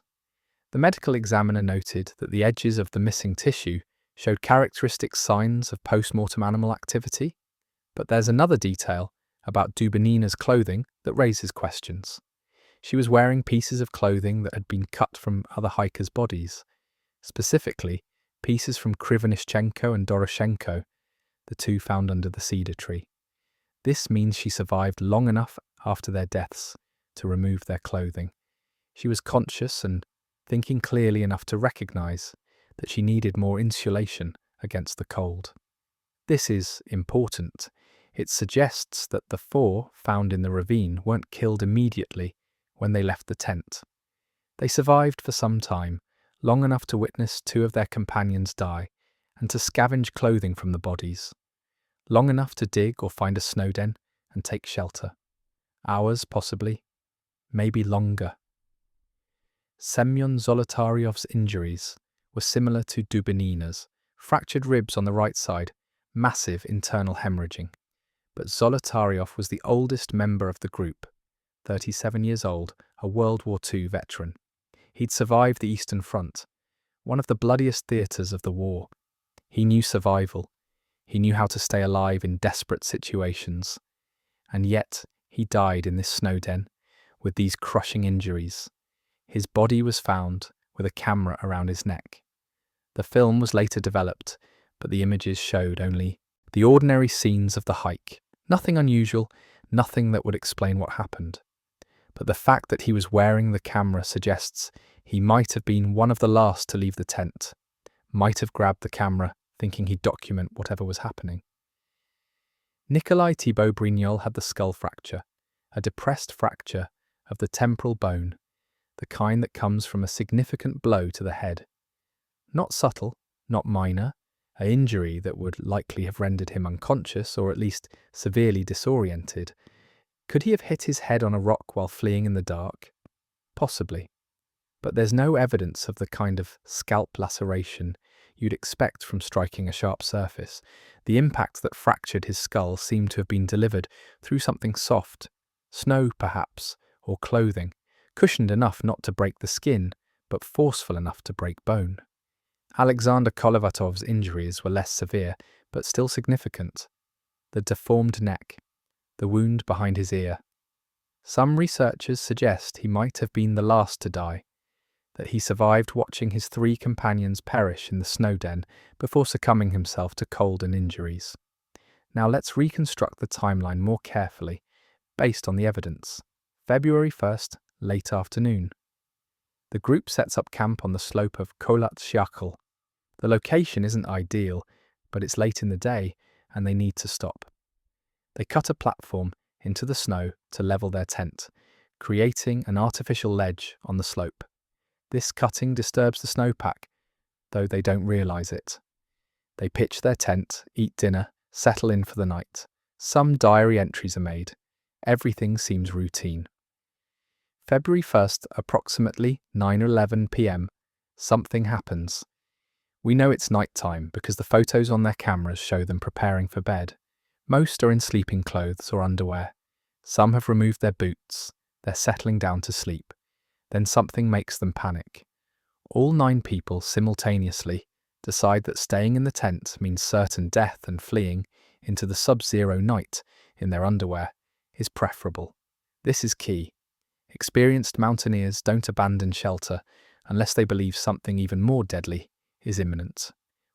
The medical examiner noted that the edges of the missing tissue showed characteristic signs of post-mortem animal activity, but there's another detail about Dubinina's clothing that raises questions. She was wearing pieces of clothing that had been cut from other hikers' bodies, specifically pieces from Krivanishchenko and Doroshenko, the 2 found under the cedar tree. This means she survived long enough after their deaths to remove their clothing. She was conscious and thinking clearly enough to recognize that she needed more insulation against the cold. This is important. It suggests that the 4 found in the ravine weren't killed immediately when they left the tent. They survived for some time, long enough to witness 2 of their companions die and to scavenge clothing from the bodies, long enough to dig or find a snow den and take shelter. Hours, possibly, maybe longer. Semyon Zolotaryov's injuries were similar to Dubinina's: fractured ribs on the right side, massive internal hemorrhaging. But Zolotaryov was the oldest member of the group, 37 years old, a World War II veteran. He'd survived the Eastern Front, one of the bloodiest theatres of the war. He knew survival. He knew how to stay alive in desperate situations. And yet, he died in this snow den, with these crushing injuries. His body was found with a camera around his neck. The film was later developed, but the images showed only the ordinary scenes of the hike. Nothing unusual, nothing that would explain what happened. But the fact that he was wearing the camera suggests he might have been one of the last to leave the tent, might have grabbed the camera thinking he'd document whatever was happening. Nikolai Thibault-Brignol had the skull fracture, a depressed fracture of the temporal bone, the kind that comes from a significant blow to the head. Not subtle, not minor, an injury that would likely have rendered him unconscious or at least severely disoriented. Could he have hit his head on a rock while fleeing in the dark? Possibly. But there's no evidence of the kind of scalp laceration you'd expect from striking a sharp surface. The impact that fractured his skull seemed to have been delivered through something soft, snow perhaps, or clothing, cushioned enough not to break the skin, but forceful enough to break bone. Alexander Kolovatov's injuries were less severe, but still significant. The deformed neck, the wound behind his ear. Some researchers suggest he might have been the last to die, that he survived watching his 3 companions perish in the snow den before succumbing himself to cold and injuries. Now let's reconstruct the timeline more carefully, based on the evidence. February 1st, late afternoon. The group sets up camp on the slope of Kholat Syakhl. The location isn't ideal, but it's late in the day and they need to stop. They cut a platform into the snow to level their tent, creating an artificial ledge on the slope. This cutting disturbs the snowpack, though they don't realise it. They pitch their tent, eat dinner, settle in for the night. Some diary entries are made. Everything seems routine. February 1st, approximately 9:11 p.m, something happens. We know it's night time because the photos on their cameras show them preparing for bed. Most are in sleeping clothes or underwear. Some have removed their boots. They're settling down to sleep. Then something makes them panic. All 9 people simultaneously decide that staying in the tent means certain death and fleeing into the sub-zero night in their underwear is preferable. This is key. Experienced mountaineers don't abandon shelter unless they believe something even more deadly is imminent.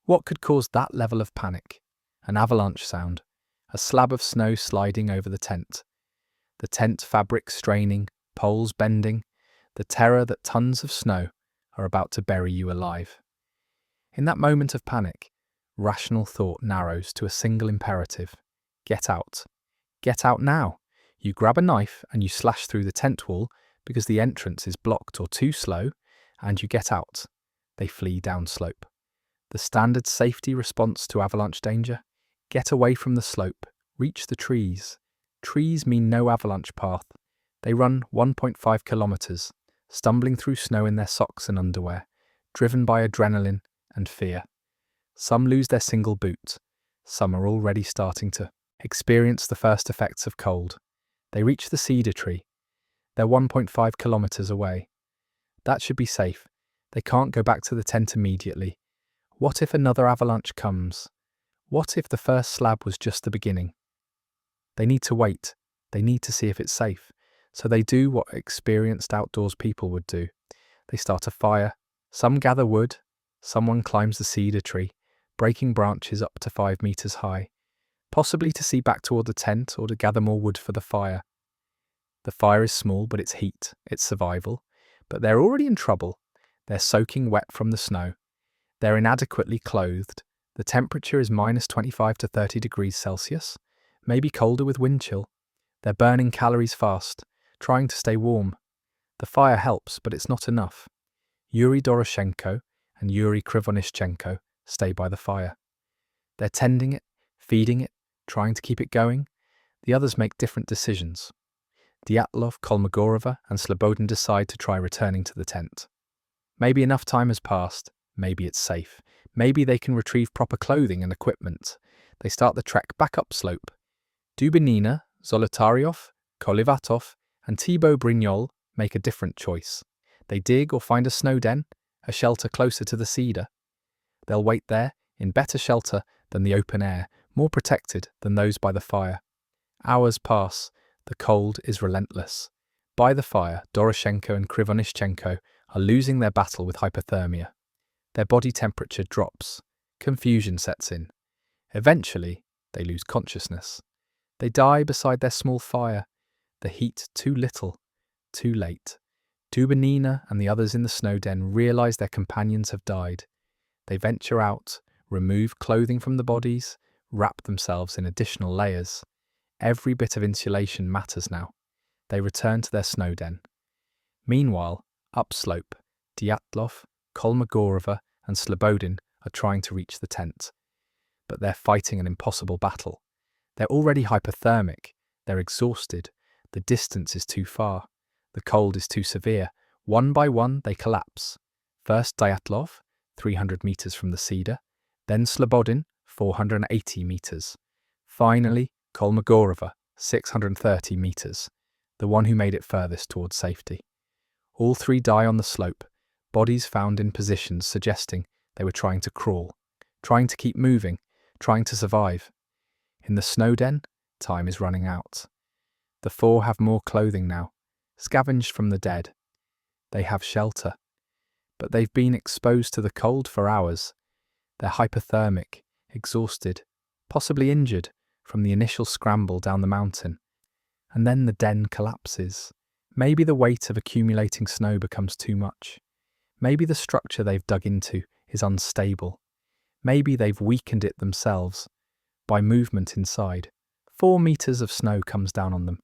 What could cause that level of panic? An avalanche sound, a slab of snow sliding over the tent fabric straining, poles bending, the terror that tons of snow are about to bury you alive. In that moment of panic, rational thought narrows to a single imperative: get out. Get out now. You grab a knife and you slash through the tent wall because the entrance is blocked or too slow, and you get out. They flee downslope. The standard safety response to avalanche danger: get away from the slope, reach the trees. Trees mean no avalanche path. They run 1.5 kilometers, stumbling through snow in their socks and underwear, driven by adrenaline and fear. Some lose their single boot. Some are already starting to experience the first effects of cold. They reach the cedar tree. They're 1.5 kilometers away. That should be safe. They can't go back to the tent immediately. What if another avalanche comes? What if the first slab was just the beginning? They need to wait. They need to see if it's safe. So they do what experienced outdoors people would do. They start a fire. Some gather wood. Someone climbs the cedar tree, breaking branches up to 5 meters high, possibly to see back toward the tent or to gather more wood for the fire. The fire is small, but it's heat, it's survival. But they're already in trouble. They're soaking wet from the snow. They're inadequately clothed. The temperature is -25 to 30 degrees Celsius, maybe colder with wind chill. They're burning calories fast, trying to stay warm. The fire helps, but it's not enough. Yuri Doroshenko and Yuri Krivonishchenko stay by the fire. They're tending it, feeding it, trying to keep it going. The others make different decisions. Dyatlov, Kolmogorova, and Slobodin decide to try returning to the tent. Maybe enough time has passed. Maybe it's safe. Maybe they can retrieve proper clothing and equipment. They start the trek back upslope. Dubinina, Zolotaryov, Kolivatov, and Thibaut Brignol make a different choice. They dig or find a snow den, a shelter closer to the cedar. They'll wait there, in better shelter than the open air, more protected than those by the fire. Hours pass. The cold is relentless. By the fire, Doroshenko and Krivonishchenko are losing their battle with hypothermia. Their body temperature drops. Confusion sets in. Eventually, they lose consciousness. They die beside their small fire. The heat too little, too late. Dubinina and the others in the snow den realize their companions have died. They venture out, remove clothing from the bodies, wrap themselves in additional layers. Every bit of insulation matters now. They return to their snow den. Meanwhile, upslope, Dyatlov, Kolmogorova, and Slobodin are trying to reach the tent. But they're fighting an impossible battle. They're already hypothermic. They're exhausted. The distance is too far. The cold is too severe. One by one, they collapse. First Dyatlov, 300 meters from the cedar. Then Slobodin, 480 meters. Finally, Kolmogorova, 630 meters. The one who made it furthest towards safety. All three die on the slope, bodies found in positions suggesting they were trying to crawl, trying to keep moving, trying to survive. In the snow den, time is running out. The four have more clothing now, scavenged from the dead. They have shelter, but they've been exposed to the cold for hours. They're hypothermic, exhausted, possibly injured from the initial scramble down the mountain. And then the den collapses. Maybe the weight of accumulating snow becomes too much. Maybe the structure they've dug into is unstable. Maybe they've weakened it themselves by movement inside. 4 meters of snow comes down on them.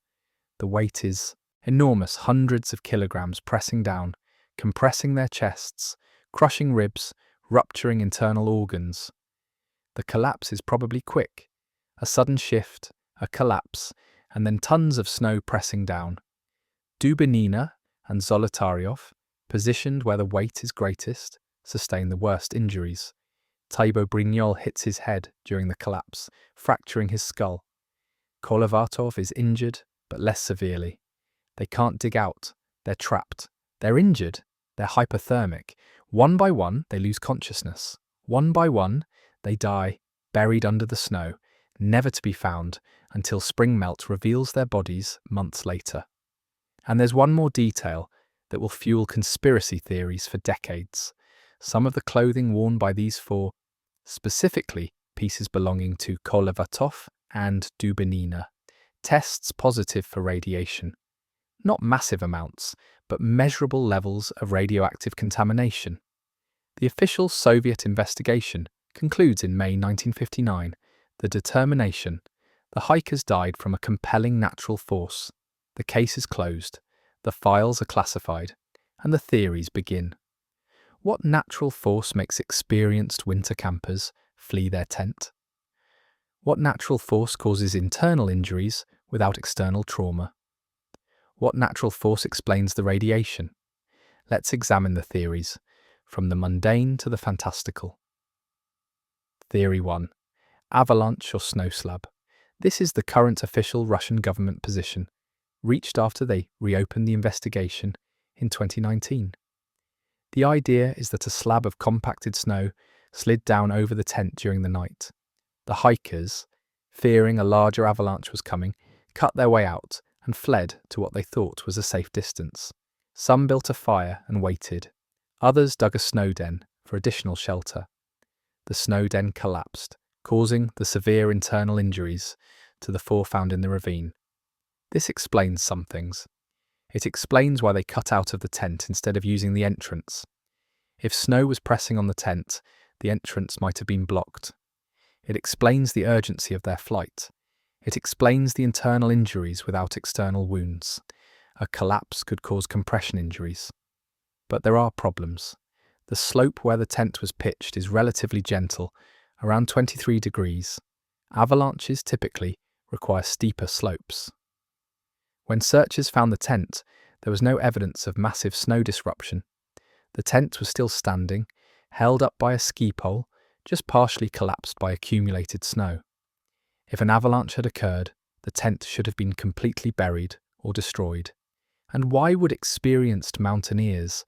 The weight is enormous, hundreds of kilograms pressing down, compressing their chests, crushing ribs, rupturing internal organs. The collapse is probably quick. A sudden shift, a collapse, and then tons of snow pressing down. Dubinina and Zolotaryov, positioned where the weight is greatest, sustain the worst injuries. Thibaut Brignol hits his head during the collapse, fracturing his skull. Kolivatov is injured, but less severely. They can't dig out. They're trapped. They're injured. They're hypothermic. One by one, they lose consciousness. One by one, they die, buried under the snow, never to be found until spring melt reveals their bodies months later. And there's one more detail that will fuel conspiracy theories for decades. Some of the clothing worn by these four, specifically pieces belonging to Kolivatov and Dubinina, tests positive for radiation. Not massive amounts, but measurable levels of radioactive contamination. The official Soviet investigation concludes in May 1959. The determination: the hikers died from a compelling natural force. The case is closed, the files are classified, and the theories begin. What natural force makes experienced winter campers flee their tent? What natural force causes internal injuries without external trauma? What natural force explains the radiation? Let's examine the theories, from the mundane to the fantastical. Theory 1. Avalanche or snow slab. This is the current official Russian government position, reached after they reopened the investigation in 2019. The idea is that a slab of compacted snow slid down over the tent during the night. The hikers, fearing a larger avalanche was coming, cut their way out and fled to what they thought was a safe distance. Some built a fire and waited. Others dug a snow den for additional shelter. The snow den collapsed, causing the severe internal injuries to the four found in the ravine. This explains some things. It explains why they cut out of the tent instead of using the entrance. If snow was pressing on the tent, the entrance might have been blocked. It explains the urgency of their flight. It explains the internal injuries without external wounds. A collapse could cause compression injuries. But there are problems. The slope where the tent was pitched is relatively gentle, around 23 degrees. Avalanches typically require steeper slopes. When searchers found the tent, there was no evidence of massive snow disruption. The tent was still standing, held up by a ski pole, just partially collapsed by accumulated snow. If an avalanche had occurred, the tent should have been completely buried or destroyed. And why would experienced mountaineers,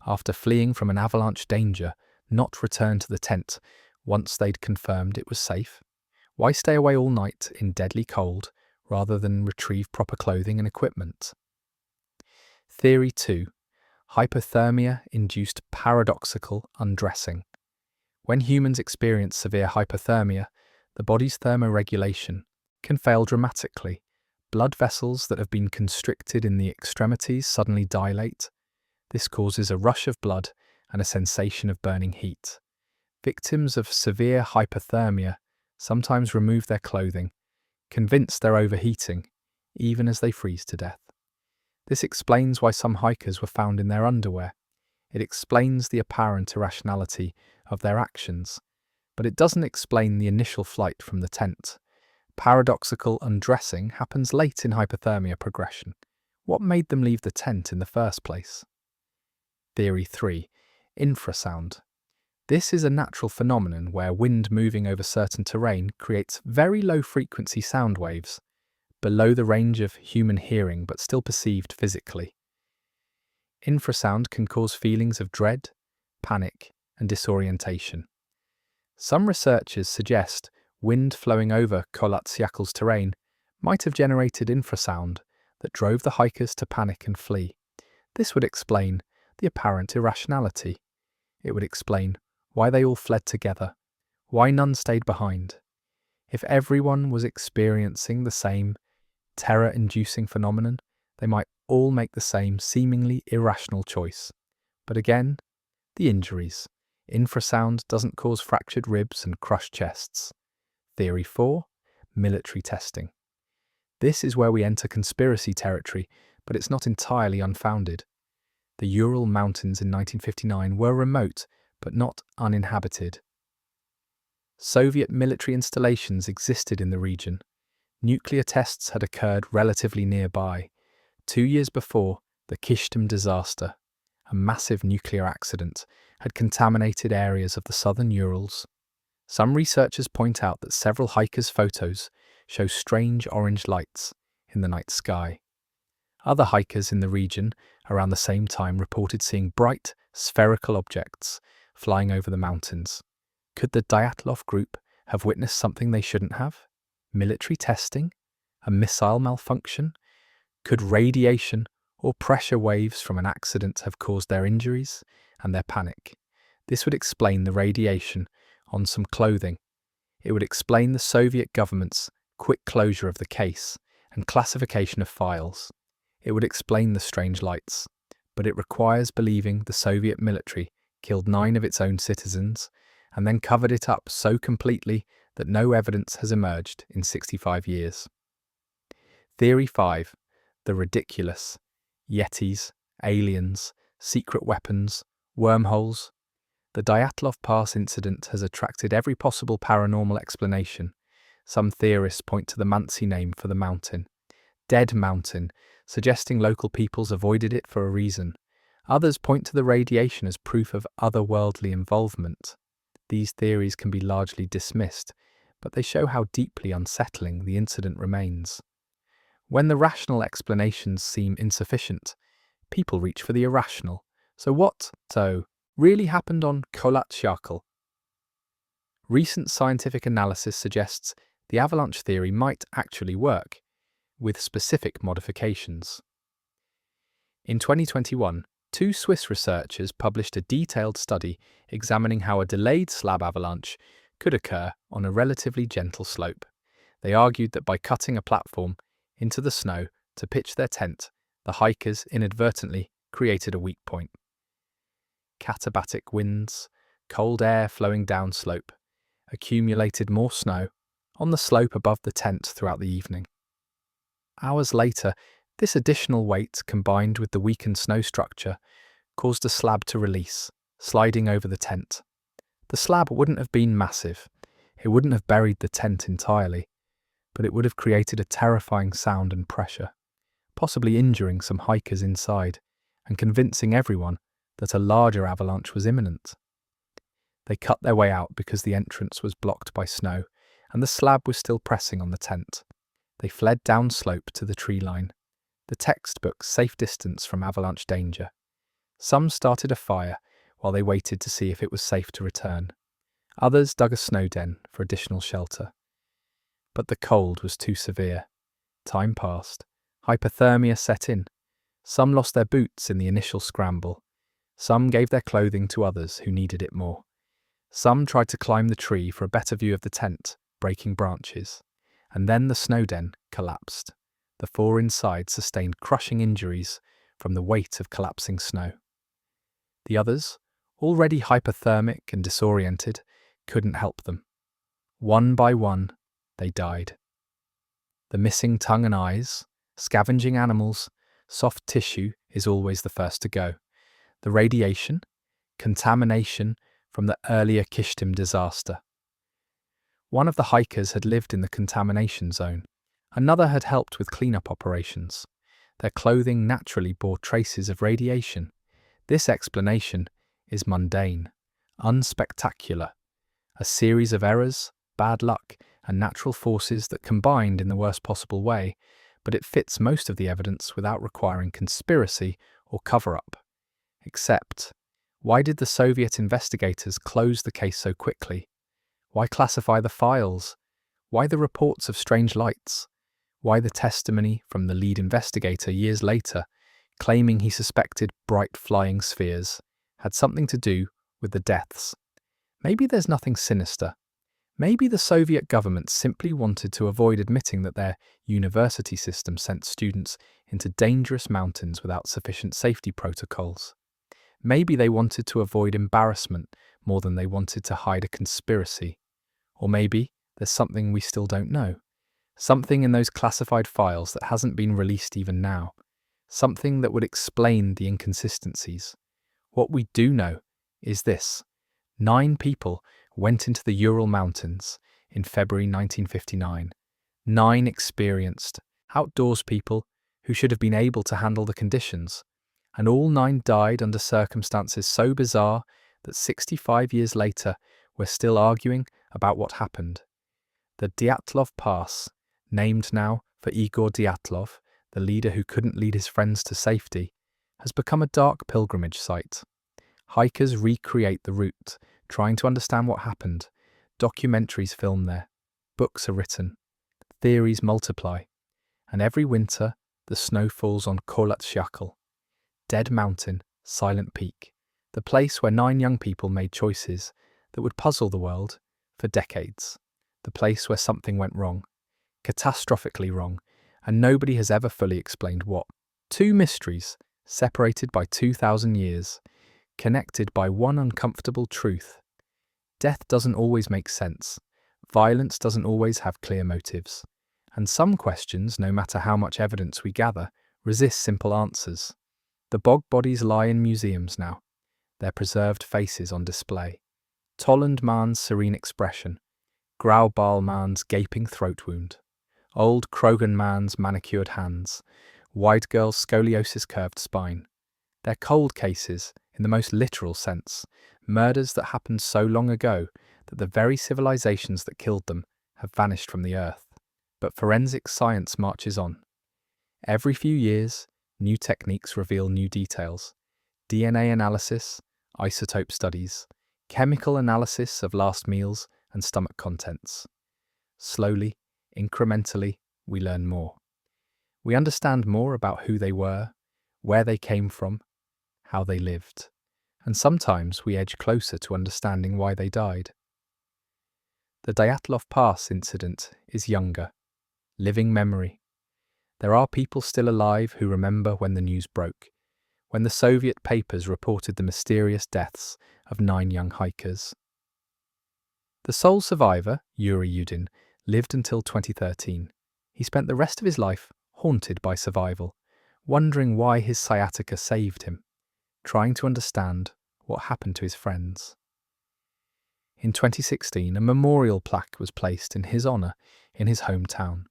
after fleeing from an avalanche danger, not return to the tent once they'd confirmed it was safe? Why stay away all night in deadly cold rather than retrieve proper clothing and equipment? Theory 2. Hypothermia-induced paradoxical undressing. When humans experience severe hypothermia, the body's thermoregulation can fail dramatically. Blood vessels that have been constricted in the extremities suddenly dilate. This causes a rush of blood and a sensation of burning heat. Victims of severe hypothermia sometimes remove their clothing, convinced they're overheating, even as they freeze to death. This explains why some hikers were found in their underwear. It explains the apparent irrationality of their actions, but it doesn't explain the initial flight from the tent. Paradoxical undressing happens late in hypothermia progression. What made them leave the tent in the first place? Theory 3. Infrasound. This is a natural phenomenon where wind moving over certain terrain creates very low-frequency sound waves, below the range of human hearing but still perceived physically. Infrasound can cause feelings of dread, panic, and disorientation. Some researchers suggest wind flowing over Clonycavan's terrain might have generated infrasound that drove the hikers to panic and flee. This would explain the apparent irrationality. It would explain why they all fled together, why none stayed behind. If everyone was experiencing the same terror-inducing phenomenon, they might all make the same seemingly irrational choice. But again, the injuries. Infrasound doesn't cause fractured ribs and crushed chests. Theory 4. Military testing. This is where we enter conspiracy territory, but it's not entirely unfounded. The Ural Mountains in 1959 were remote, but not uninhabited. Soviet military installations existed in the region. Nuclear tests had occurred relatively nearby. 2 years before, the Kishtim disaster, a massive nuclear accident, had contaminated areas of the southern Urals. Some researchers point out that several hikers' photos show strange orange lights in the night sky. Other hikers in the region around the same time reported seeing bright, spherical objects flying over the mountains. Could the Dyatlov group have witnessed something they shouldn't have? Military testing? A missile malfunction? Could radiation or pressure waves from an accident have caused their injuries and their panic? This would explain the radiation on some clothing. It would explain the Soviet government's quick closure of the case and classification of files. It would explain the strange lights, but it requires believing the Soviet military killed 9 of its own citizens and then covered it up so completely that no evidence has emerged in 65 years. Theory 5. The ridiculous. Yetis, aliens, secret weapons, wormholes. The Dyatlov Pass incident has attracted every possible paranormal explanation. Some theorists point to the Mansi name for the mountain, Dead Mountain, suggesting local peoples avoided it for a reason. Others point to the radiation as proof of otherworldly involvement. These theories can be largely dismissed, but they show how deeply unsettling the incident remains. When the rational explanations seem insufficient, people reach for the irrational. So what really happened on Clonycavan? Recent scientific analysis suggests the avalanche theory might actually work, with specific modifications. In 2021, 2 Swiss researchers published a detailed study examining how a delayed slab avalanche could occur on a relatively gentle slope. They argued that by cutting a platform into the snow to pitch their tent, the hikers inadvertently created a weak point. Katabatic winds, cold air flowing downslope, accumulated more snow on the slope above the tent throughout the evening. Hours later, this additional weight, combined with the weakened snow structure, caused a slab to release, sliding over the tent. The slab wouldn't have been massive. It wouldn't have buried the tent entirely, but it would have created a terrifying sound and pressure, possibly injuring some hikers inside and convincing everyone that a larger avalanche was imminent. They cut their way out because the entrance was blocked by snow and the slab was still pressing on the tent. They fled downslope to the tree line, the textbook safe distance from avalanche danger. Some started a fire while they waited to see if it was safe to return. Others dug a snow den for additional shelter. But the cold was too severe. Time passed. Hypothermia set in. Some lost their boots in the initial scramble. Some gave their clothing to others who needed it more. Some tried to climb the tree for a better view of the tent, breaking branches. And then the snow den collapsed. The 4 inside sustained crushing injuries from the weight of collapsing snow. The others, already hypothermic and disoriented, couldn't help them. One by one, they died. The missing tongue and eyes, scavenging animals, soft tissue is always the first to go. The radiation, contamination from the earlier Kishtim disaster. One of the hikers had lived in the contamination zone. Another had helped with cleanup operations. Their clothing naturally bore traces of radiation. This explanation is mundane, unspectacular. A series of errors, bad luck, and natural forces that combined in the worst possible way, but it fits most of the evidence without requiring conspiracy or cover-up. Except, why did the Soviet investigators close the case so quickly? Why classify the files? Why the reports of strange lights? Why the testimony from the lead investigator years later, claiming he suspected bright flying spheres, had something to do with the deaths? Maybe there's nothing sinister. Maybe the Soviet government simply wanted to avoid admitting that their university system sent students into dangerous mountains without sufficient safety protocols. Maybe they wanted to avoid embarrassment more than they wanted to hide a conspiracy. Or maybe there's something we still don't know. Something in those classified files that hasn't been released even now. Something that would explain the inconsistencies. What we do know is this. 9 people went into the Ural Mountains in February 1959. 9 experienced, outdoors people who should have been able to handle the conditions. And all 9 died under circumstances so bizarre that 65 years later we're still arguing about what happened. The Dyatlov Pass, named now for Igor Dyatlov, the leader who couldn't lead his friends to safety, has become a dark pilgrimage site. Hikers recreate the route, trying to understand what happened. Documentaries film there. Books are written. Theories multiply. And every winter, the snow falls on Clonycavan, Dead Mountain, Silent Peak, the place where 9 young people made choices that would puzzle the world for decades. The place where something went wrong, catastrophically wrong, and nobody has ever fully explained what. 2 mysteries, separated by 2,000 years, connected by one uncomfortable truth. Death doesn't always make sense. Violence doesn't always have clear motives. And some questions, no matter how much evidence we gather, resist simple answers. The bog bodies lie in museums now, their preserved faces on display. Tollund Man's serene expression, Grauballe Man's gaping throat wound, old Croghan Man's manicured hands, White Girl's scoliosis curved spine. They're cold cases, in the most literal sense, murders that happened so long ago that the very civilizations that killed them have vanished from the earth. But forensic science marches on. Every few years, new techniques reveal new details. DNA analysis, isotope studies, chemical analysis of last meals and stomach contents. Slowly, incrementally, we learn more. We understand more about who they were, where they came from, how they lived, and sometimes we edge closer to understanding why they died. The Dyatlov Pass incident is younger, living memory. There are people still alive who remember when the news broke, when the Soviet papers reported the mysterious deaths of 9 young hikers. The sole survivor, Yuri Yudin, lived until 2013. He spent the rest of his life haunted by survival, wondering why his sciatica saved him, trying to understand what happened to his friends. In 2016, a memorial plaque was placed in his honour in his hometown.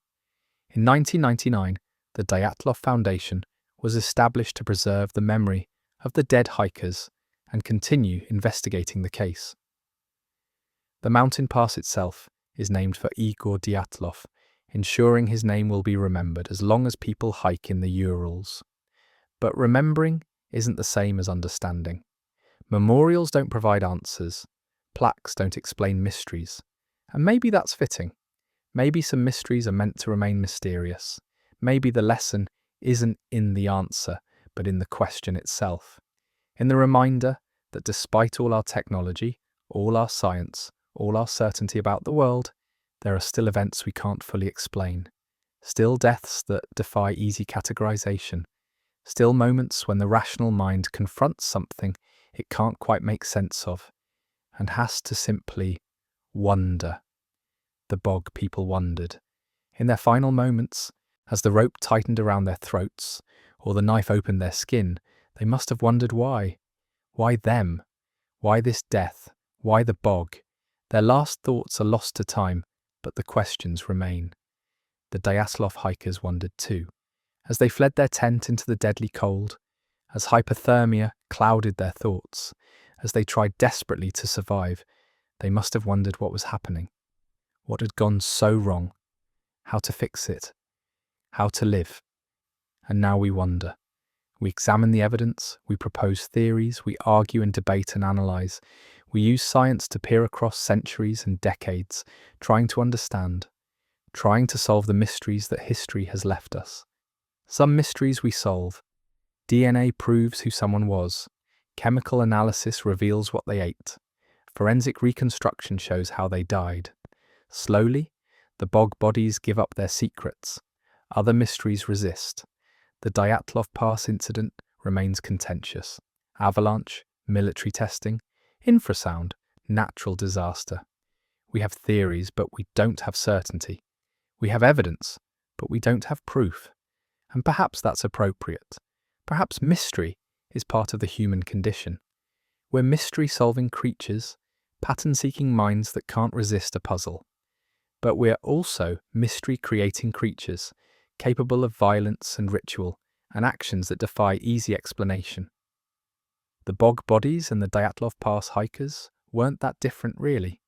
In 1999, the Dyatlov Foundation was established to preserve the memory of the dead hikers and continue investigating the case. The mountain pass itself is named for Igor Dyatlov, ensuring his name will be remembered as long as people hike in the Urals. But remembering isn't the same as understanding. Memorials don't provide answers, plaques don't explain mysteries, and maybe that's fitting. Maybe some mysteries are meant to remain mysterious. Maybe the lesson isn't in the answer, but in the question itself. In the reminder that despite all our technology, all our science, all our certainty about the world, there are still events we can't fully explain. Still deaths that defy easy categorization. Still moments when the rational mind confronts something it can't quite make sense of, and has to simply wonder. The bog people wondered. In their final moments, as the rope tightened around their throats, or the knife opened their skin, they must have wondered why. Why them? Why this death? Why the bog? Their last thoughts are lost to time, but the questions remain. The Dyatlov hikers wondered too, as they fled their tent into the deadly cold, as hypothermia clouded their thoughts, as they tried desperately to survive. They must have wondered what was happening, what had gone so wrong, how to fix it, how to live. And now we wonder. We examine the evidence, we propose theories, we argue and debate and analyse. We use science to peer across centuries and decades, trying to understand, trying to solve the mysteries that history has left us. Some mysteries we solve. DNA proves who someone was. Chemical analysis reveals what they ate. Forensic reconstruction shows how they died. Slowly, the bog bodies give up their secrets. Other mysteries resist. The Dyatlov Pass incident remains contentious. Avalanche, military testing, Infrasound, natural disaster. We have theories, but we don't have certainty. We have evidence, but we don't have proof. And perhaps that's appropriate. Perhaps mystery is part of the human condition. We're mystery-solving creatures, pattern-seeking minds that can't resist a puzzle. But we're also mystery-creating creatures, capable of violence and ritual, and actions that defy easy explanation. The bog bodies and the Dyatlov Pass hikers weren't that different really.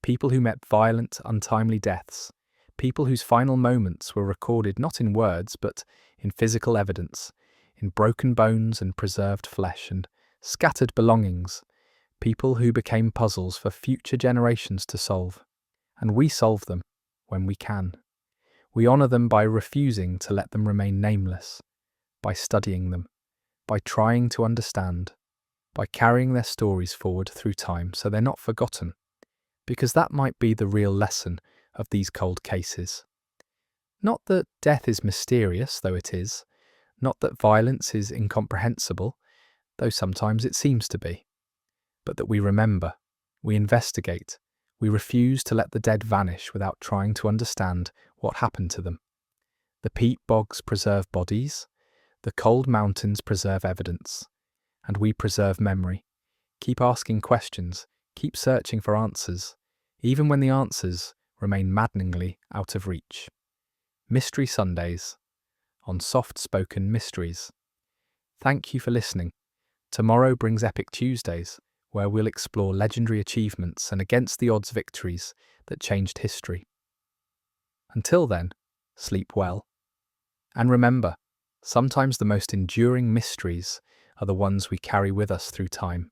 People who met violent, untimely deaths. People whose final moments were recorded not in words, but in physical evidence, in broken bones and preserved flesh and scattered belongings. People who became puzzles for future generations to solve. And we solve them when we can. We honour them by refusing to let them remain nameless, by studying them, by trying to understand, by carrying their stories forward through time so they're not forgotten, because that might be the real lesson of these cold cases. Not that death is mysterious, though it is, not that violence is incomprehensible, though sometimes it seems to be, but that we remember, we investigate, we refuse to let the dead vanish without trying to understand what happened to them. The peat bogs preserve bodies, the cold mountains preserve evidence, and we preserve memory. Keep asking questions, keep searching for answers, even when the answers remain maddeningly out of reach. Mystery Sundays on Soft-Spoken Mysteries. Thank you for listening. Tomorrow brings Epic Tuesdays, where we'll explore legendary achievements and against-the-odds victories that changed history. Until then, sleep well. And remember, sometimes the most enduring mysteries are the ones we carry with us through time.